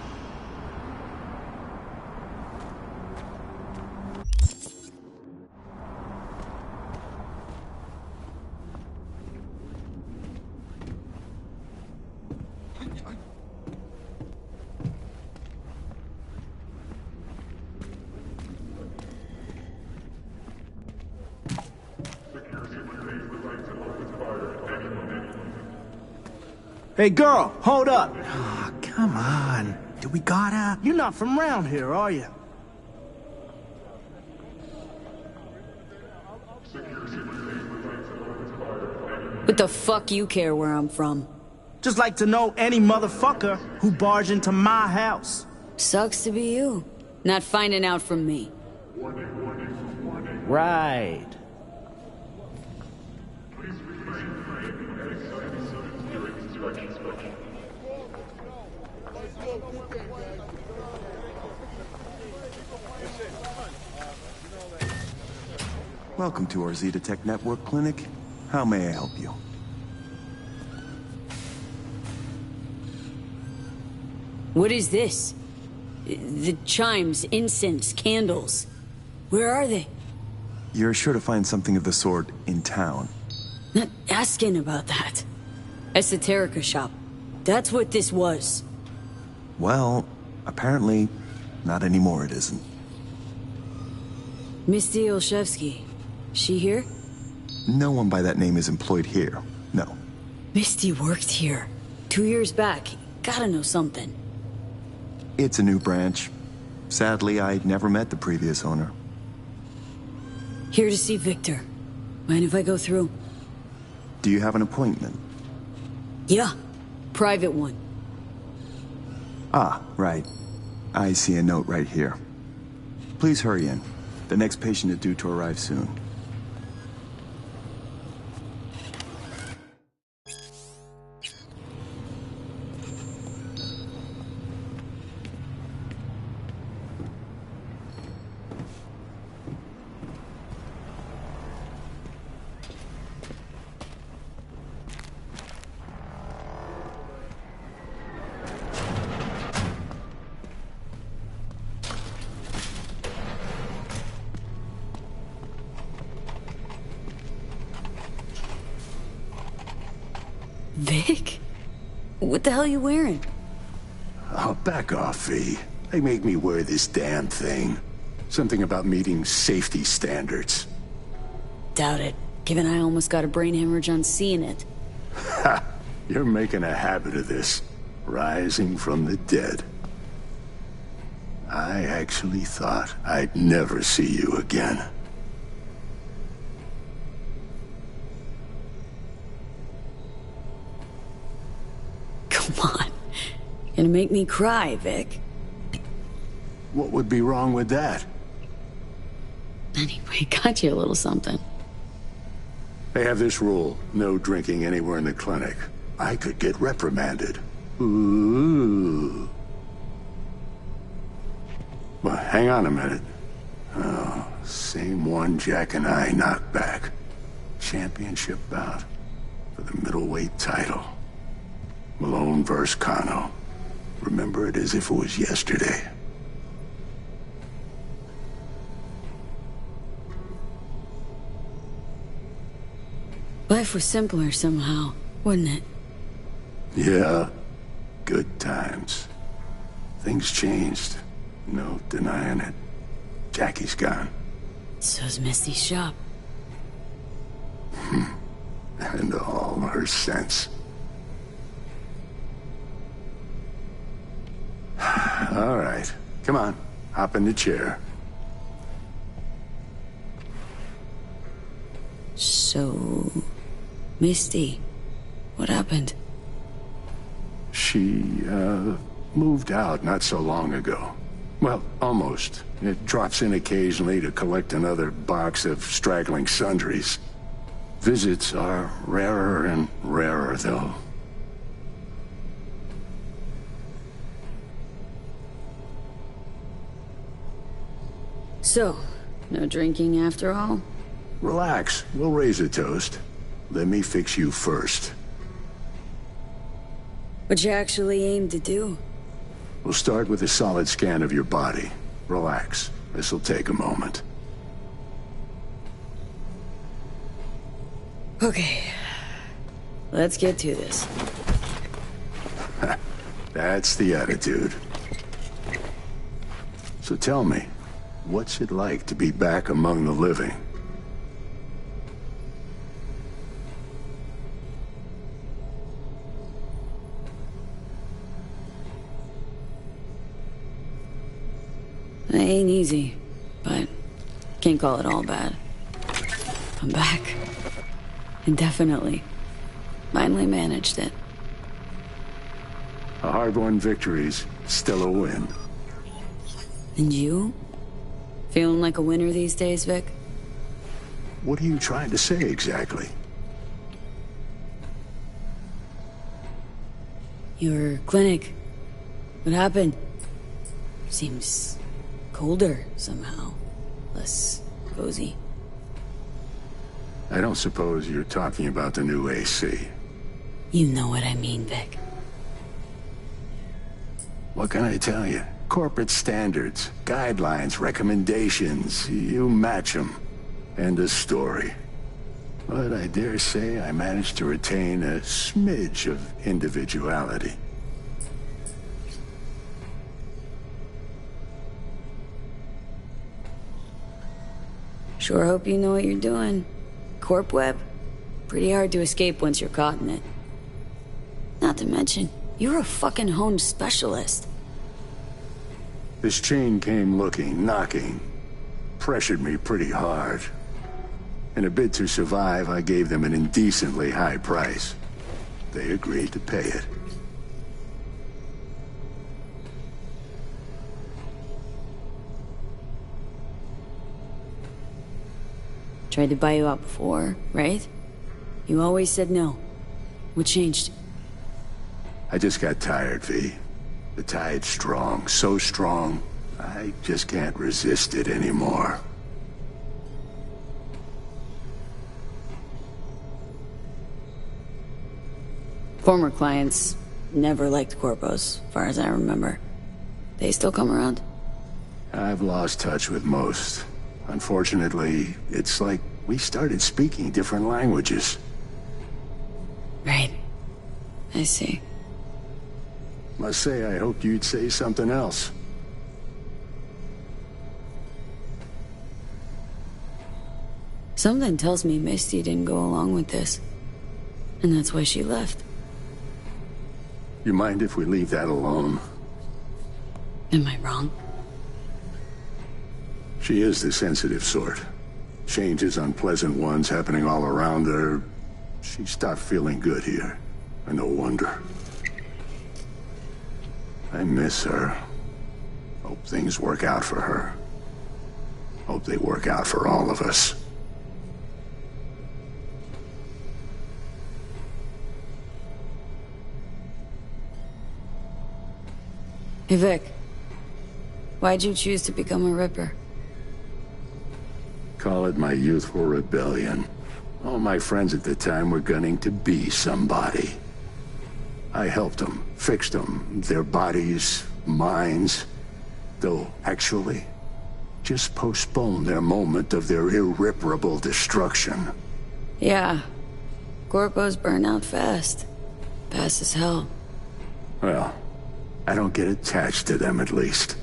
Hey, girl, hold up. Oh, come on. Do we gotta? You're not from around here, are you? What the fuck you care where I'm from? Just like to know any motherfucker who barged into my house. Sucks to be you. Not finding out from me. Right. Welcome to our Zetatech Network Clinic. How may I help you? What is this? The chimes, incense, candles. Where are they? You're sure to find something of the sort in town. Not asking about that. Esoterica shop. That's what this was. Well, apparently, not anymore it isn't. Misty Olszewski. She here? No one by that name is employed here, no. Misty worked here. 2 years back. Gotta know something. It's a new branch. Sadly, I never met the previous owner. Here to see Victor. Mind if I go through? Do you have an appointment? Yeah. Private one. Ah, right. I see a note right here. Please hurry in. The next patient is due to arrive soon. Vic? What the hell are you wearing? Oh, back off, V. They make me wear this damn thing. Something about meeting safety standards. Doubt it, given I almost got a brain hemorrhage on seeing it. Ha! You're making a habit of this. Rising from the dead. I actually thought I'd never see you again. Come on. Gonna make me cry, Vic. What would be wrong with that? Anyway, got you a little something. They have this rule, no drinking anywhere in the clinic. I could get reprimanded. Ooh. Well, hang on a minute. Oh, same one Jack and I knocked back. Championship bout for the middleweight title. Malone vs. Kano. Remember it as if it was yesterday. Life was simpler somehow, wouldn't it? Yeah. Good times. Things changed. No denying it. Jackie's gone. So's Misty's shop. And all her sense. All right. Come on. Hop in the chair. So... Misty, what happened? She, moved out not so long ago. Well, almost. It drops in occasionally to collect another box of straggling sundries. Visits are rarer and rarer, though. So, no drinking after all? Relax. We'll raise a toast. Let me fix you first. What you actually aim to do? We'll start with a solid scan of your body. Relax. This'll take a moment. Okay. Let's get to this. That's the attitude. So tell me, what's it like to be back among the living? It ain't easy, but can't call it all bad. I'm back. Indefinitely. Finally managed it. A hard-won victory's still a win. And you? Feeling like a winner these days, Vic? What are you trying to say exactly? Your clinic. What happened? Seems colder somehow. Less cozy. I don't suppose you're talking about the new AC. You know what I mean, Vic. What can I tell you? Corporate standards, guidelines, recommendations, you match them. End of story. But I dare say I managed to retain a smidge of individuality. Sure hope you know what you're doing. Corp web? Pretty hard to escape once you're caught in it. Not to mention, you're a fucking honed specialist. This chain came looking, knocking. Pressured me pretty hard. In a bid to survive, I gave them an indecently high price. They agreed to pay it. Tried to buy you out before, right? You always said no. What changed? I just got tired, V. The tide's strong, so strong, I just can't resist it anymore. Former clients never liked corpos, far as I remember. They still come around? I've lost touch with most. Unfortunately, it's like we started speaking different languages. Right. I see. Must say I hoped you'd say something else. Something tells me Misty didn't go along with this. And that's why she left. You mind if we leave that alone? Am I wrong? She is the sensitive sort. Changes, unpleasant ones happening all around her. She stopped feeling good here. And no wonder. I miss her. Hope things work out for her. Hope they work out for all of us. Hey, Vic. Why'd you choose to become a Ripper? Call it my youthful rebellion. All my friends at the time were gunning to be somebody. I helped them, fixed them, their bodies, minds. Though, actually, just postponed their moment of their irreparable destruction. Yeah. Corpos burn out fast. Fast as hell. Well, I don't get attached to them, at least.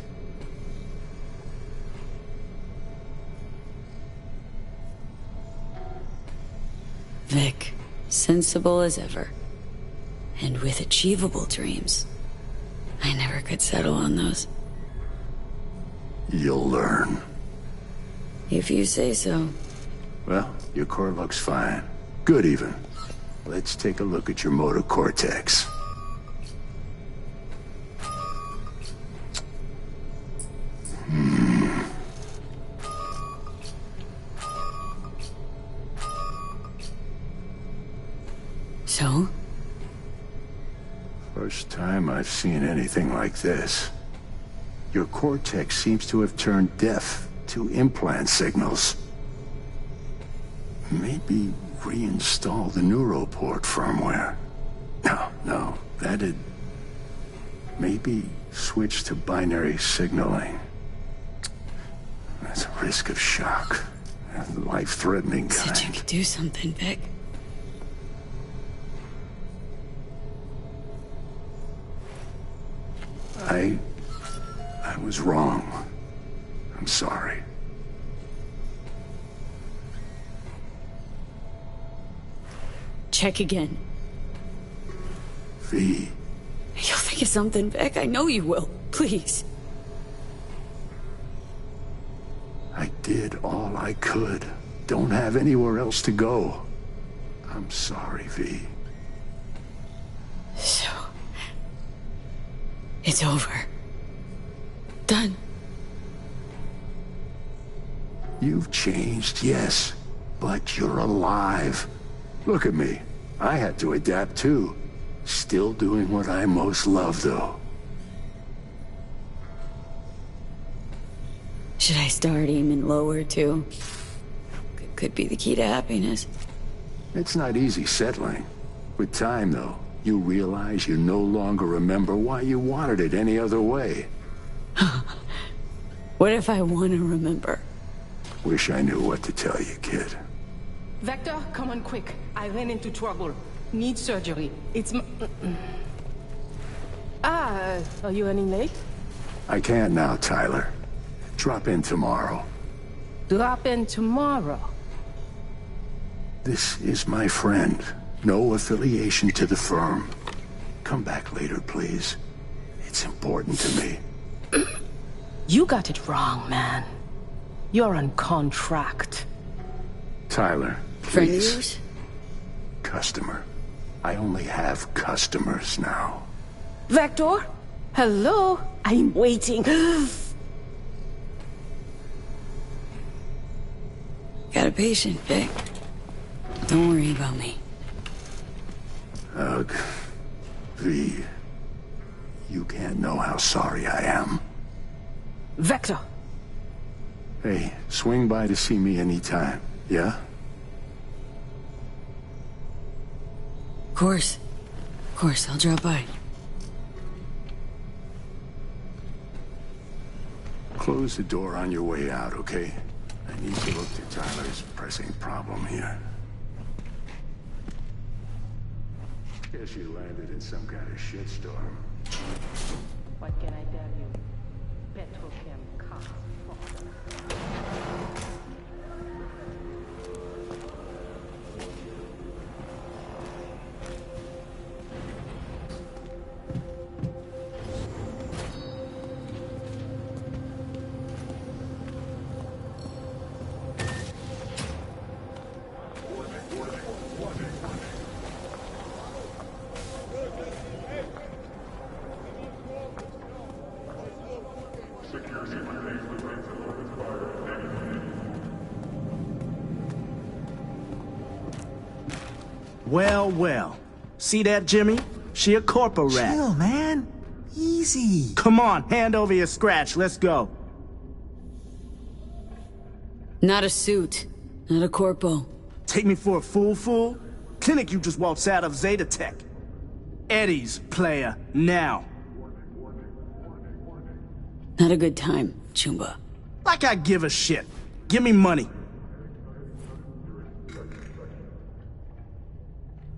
Vic, sensible as ever. And with achievable dreams. I never could settle on those. You'll learn. If you say so. Well, your core looks fine. Good, even. Let's take a look at your motor cortex. So? First time I've seen anything like this. Your cortex seems to have turned deaf to implant signals. Maybe reinstall the neuroport firmware. No, that'd... Maybe switch to binary signaling. That's a risk of shock. Life-threatening kind. Said you could do something, Vic. I was wrong. I'm sorry. Check again. V. You'll think of something, Vic. I know you will. Please. I did all I could. Don't have anywhere else to go. I'm sorry, V. So... it's over. Done. You've changed, yes. But you're alive. Look at me. I had to adapt too. Still doing what I most love, though. Should I start aiming lower, too? Could be the key to happiness. It's not easy settling. With time, though, you realize you no longer remember why you wanted it any other way. What if I want to remember? Wish I knew what to tell you, kid. Vector, come on quick. I ran into trouble. Need surgery. It's are you running late? I can't now, Tyler. Drop in tomorrow. Drop in tomorrow? This is my friend. No affiliation to the firm. Come back later, please. It's important to me. You got it wrong, man. You're on contract. Tyler, friend of please. yours? Customer. I only have customers now. Vector? Hello? I'm waiting. Got a patient, Vic. Don't worry about me. Ugh. V. You can't know how sorry I am. Vector! Hey, swing by to see me anytime, yeah? Of course. Of course, I'll drop by. Close the door on your way out, okay? I need to look to Tyler's pressing problem here. Guess you landed in some kind of shitstorm. What can I tell you? Petrochem costs father. Well. See that, Jimmy? She a corporate rat. Chill, man. Easy. Come on, hand over your scratch. Let's go. Not a suit. Not a corpo. Take me for a fool? Clinic you just waltzed out of Zeta Tech. Eddie's, player, now. Not a good time, Chumba. Like I give a shit. Give me money.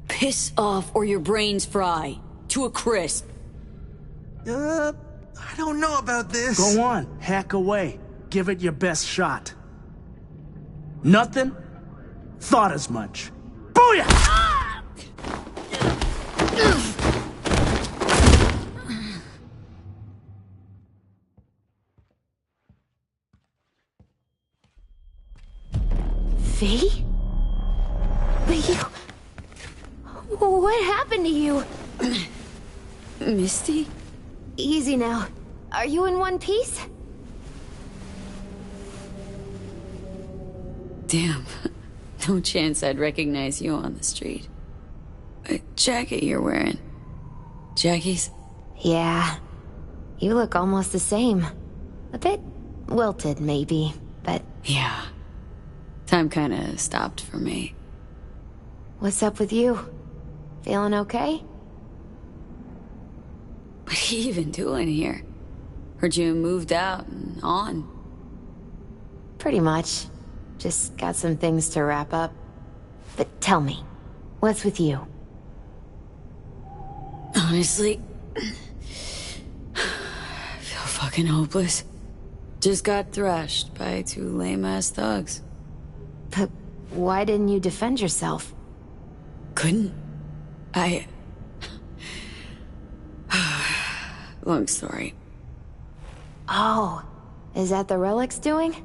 Piss off or your brains fry. To a crisp. I don't know about this. Go on, hack away. Give it your best shot. Nothing? Thought as much. Booyah! V? But you... What happened to you? Misty? Easy now. Are you in one piece? Damn. No chance I'd recognize you on the street. A jacket you're wearing. Jackie's? Yeah. You look almost the same. A bit wilted, maybe, but Yeah. Time kinda stopped for me. What's up with you? Feeling okay? What are you even doing here? Heard you moved out and on. Pretty much. Just got some things to wrap up. But tell me, what's with you? Honestly, I feel fucking hopeless. Just got thrashed by 2 lame-ass thugs. But why didn't you defend yourself? Couldn't. Long story. Oh, is that the Relic's doing?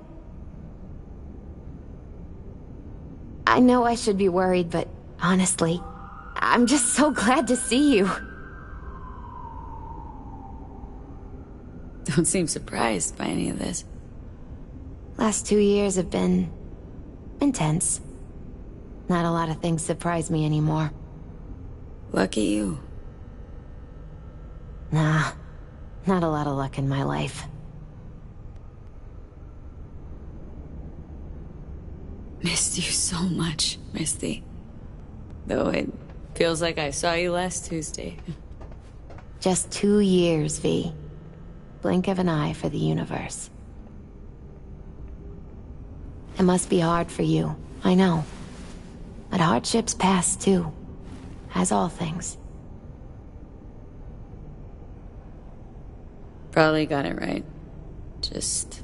I know I should be worried, but honestly, I'm just so glad to see you. Don't seem surprised by any of this. Last 2 years have been intense. Not a lot of things surprise me anymore. Lucky you. Nah, not a lot of luck in my life. Missed you so much, Misty. Though it feels like I saw you last Tuesday. Just 2 years, V. Blink of an eye for the universe. It must be hard for you, I know. But hardships pass too, as all things. Probably got it right. Just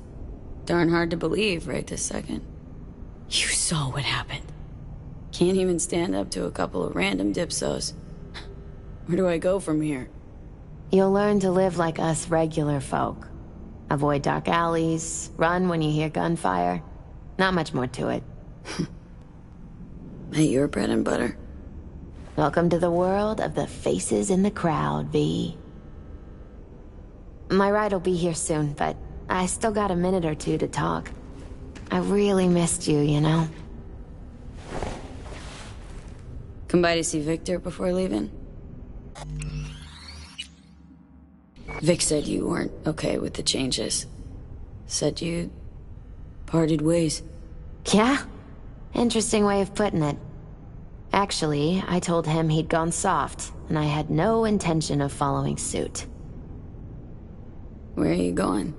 darn hard to believe right this second. You saw what happened. Can't even stand up to a couple of random dipsos. Where do I go from here? You'll learn to live like us regular folk. Avoid dark alleys, run when you hear gunfire. Not much more to it. Ain't your bread and butter? Welcome to the world of the faces in the crowd, V. My ride will be here soon, but I still got a minute or two to talk. I really missed you, you know? Come by to see Victor before leaving? Vic said you weren't okay with the changes. Said you parted ways. Yeah? Interesting way of putting it. Actually, I told him he'd gone soft, and I had no intention of following suit. Where are you going?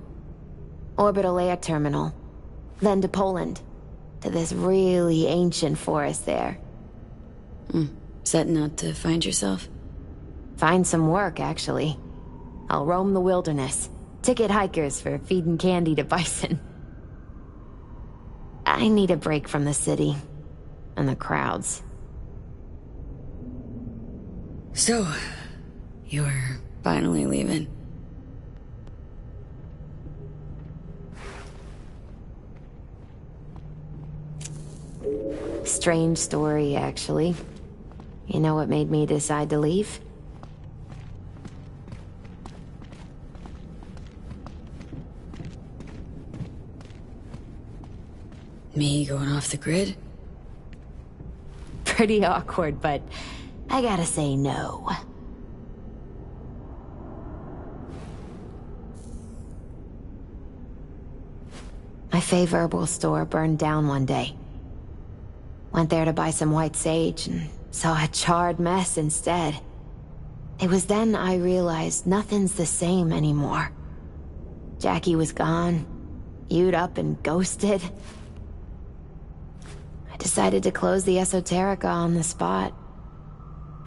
Orbital Air Terminal. Then to Poland. To this really ancient forest there. Setting out to find yourself? Find some work, actually. I'll roam the wilderness. Ticket hikers for feeding candy to bison. I need a break from the city. And the crowds. So, you're finally leaving. Strange story, actually. You know what made me decide to leave? Me going off the grid? Pretty awkward, but I gotta say no. My fave herbal store burned down one day. Went there to buy some white sage and saw a charred mess instead. It was then I realized nothing's the same anymore. Jackie was gone, you'd up and ghosted. I decided to close the Esoterica on the spot.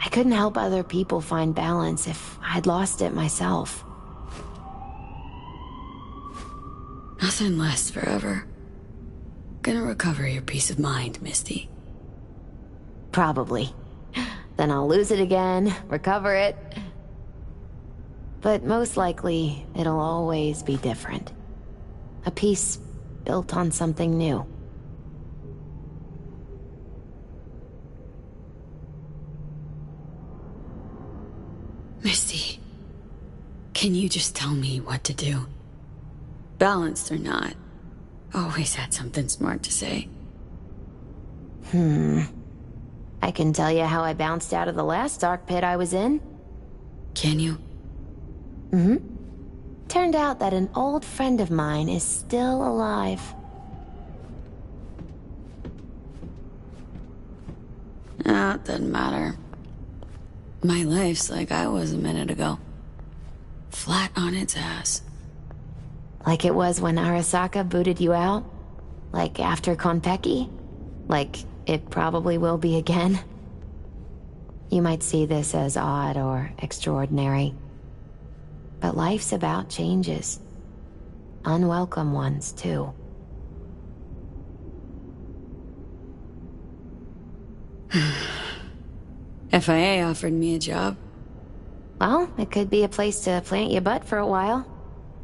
I couldn't help other people find balance if I'd lost it myself. Nothing lasts forever. Gonna recover your peace of mind, Misty. Probably. Then I'll lose it again, recover it. But most likely, it'll always be different. A piece built on something new. Misty, can you just tell me what to do? Balanced or not, always had something smart to say. I can tell you how I bounced out of the last dark pit I was in. Can you? Turned out that an old friend of mine is still alive. No, it doesn't matter. My life's like I was a minute ago. Flat on its ass. Like it was when Arasaka booted you out? Like after Konpeki? Like it probably will be again? You might see this as odd or extraordinary. But life's about changes. Unwelcome ones, too. FIA offered me a job. Well, it could be a place to plant your butt for a while.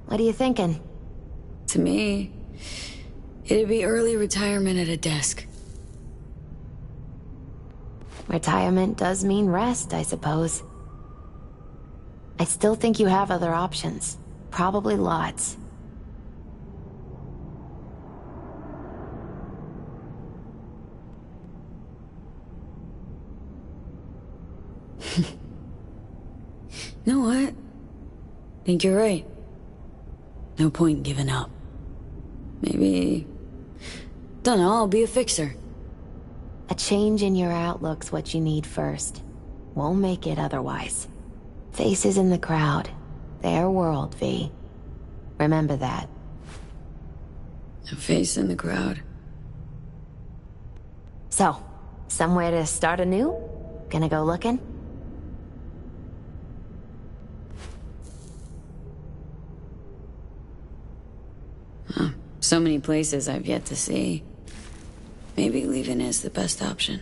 What are you thinking? To me, it'd be early retirement at a desk. Retirement does mean rest, I suppose. I still think you have other options. Probably lots. Know what? Think you're right. No point in giving up. Maybe... Dunno, I'll be a fixer. A change in your outlook's what you need first. Won't make it otherwise. Faces in the crowd. Their world, V. Remember that. A face in the crowd. So, somewhere to start anew? Gonna go looking? Huh. So many places I've yet to see. Maybe leaving is the best option.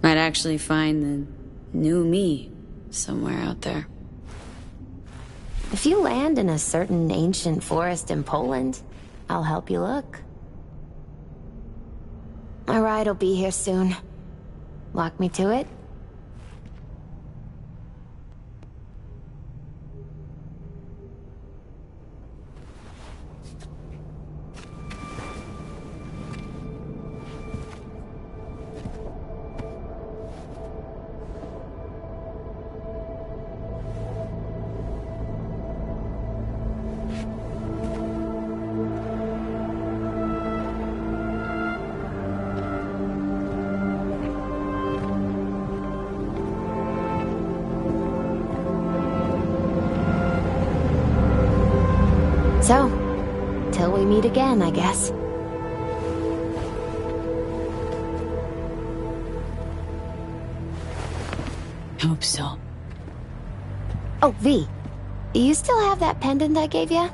Might actually find the new me somewhere out there. If you land in a certain ancient forest in Poland, I'll help you look. My ride'll be here soon. Walk me to it? So, till we meet again, I guess. Hope so. Oh, V. Do you still have that pendant I gave you?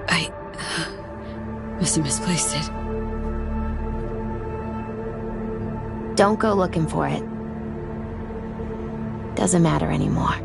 I... must have misplaced it. Don't go looking for it. Doesn't matter anymore.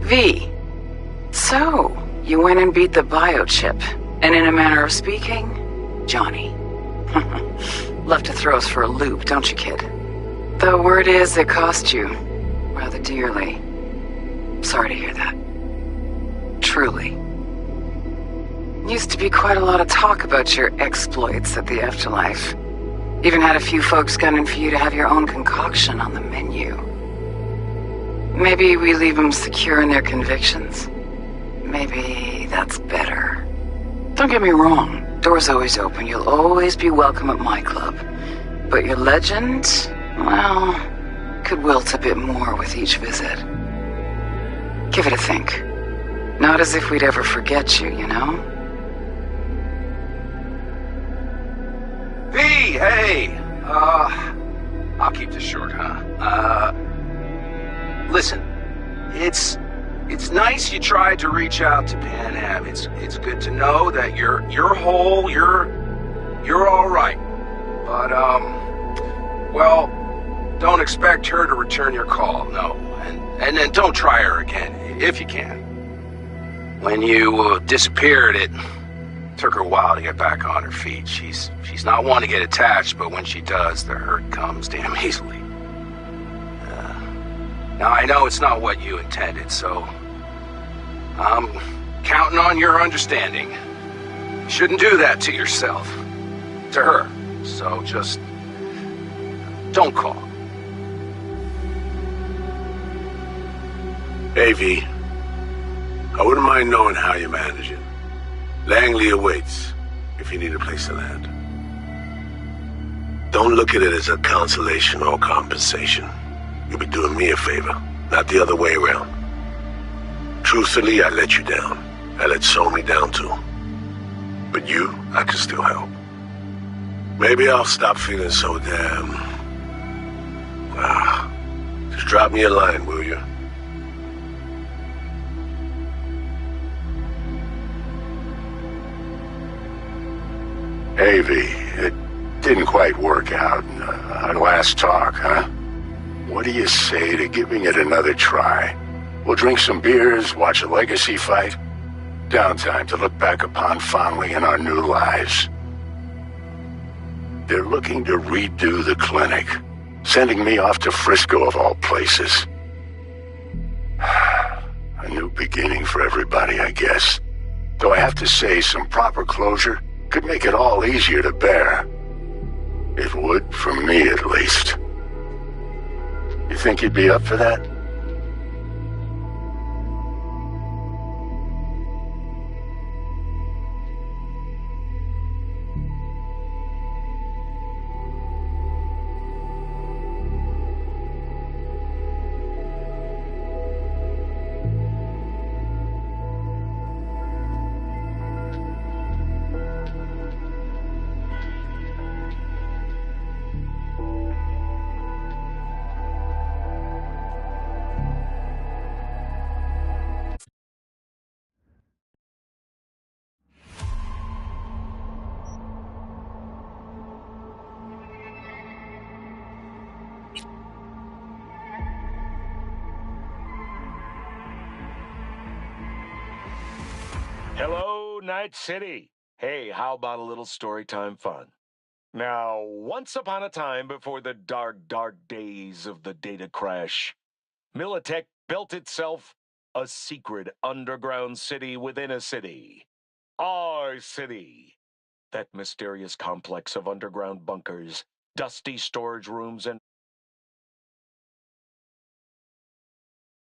V. So, you went and beat the biochip. And in a manner of speaking, Johnny. Love to throw us for a loop, don't you, kid? Though word is it cost you rather dearly. Sorry to hear that. Truly. Used to be quite a lot of talk about your exploits at the Afterlife. Even had a few folks gunning for you to have your own concoction on the menu. Maybe we leave them secure in their convictions. Maybe that's better. Don't get me wrong. Door's always open. You'll always be welcome at my club. But your legend, well, could wilt a bit more with each visit. Give it a think. Not as if we'd ever forget you, you know? V, hey! I'll keep this short, huh? Listen, it's nice you tried to reach out to Pan Am. It's good to know that you're whole, you're all right. But, well, don't expect her to return your call, no. And then don't try her again, if you can. When you disappeared, it took her a while to get back on her feet. She's not one to get attached, but when she does, the hurt comes damn easily. Now, I know it's not what you intended, so I'm counting on your understanding. You shouldn't do that to yourself, to her. So just don't call. Hey, V. I wouldn't mind knowing how you manage it. Langley awaits, if you need a place to land. Don't look at it as a consolation or compensation. You'll be doing me a favor, not the other way around. Truthfully, I let you down. I let Somi down too. But you, I can still help. Maybe I'll stop feeling so damn... just drop me a line, will you? Hey, V, it didn't quite work out in our last talk, huh? What do you say to giving it another try? We'll drink some beers, watch a legacy fight. Downtime to look back upon fondly in our new lives. They're looking to redo the clinic, sending me off to Frisco of all places. A new beginning for everybody, I guess. Though I have to say, some proper closure could make it all easier to bear. It would, for me at least. You think you'd be up for that? Hello, Night City. Hey, how about a little storytime fun? Now, once upon a time before the dark, dark days of the data crash, Militech built itself a secret underground city within a city. Our city. That mysterious complex of underground bunkers, dusty storage rooms, and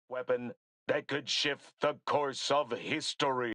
weapon that could shift the course of history.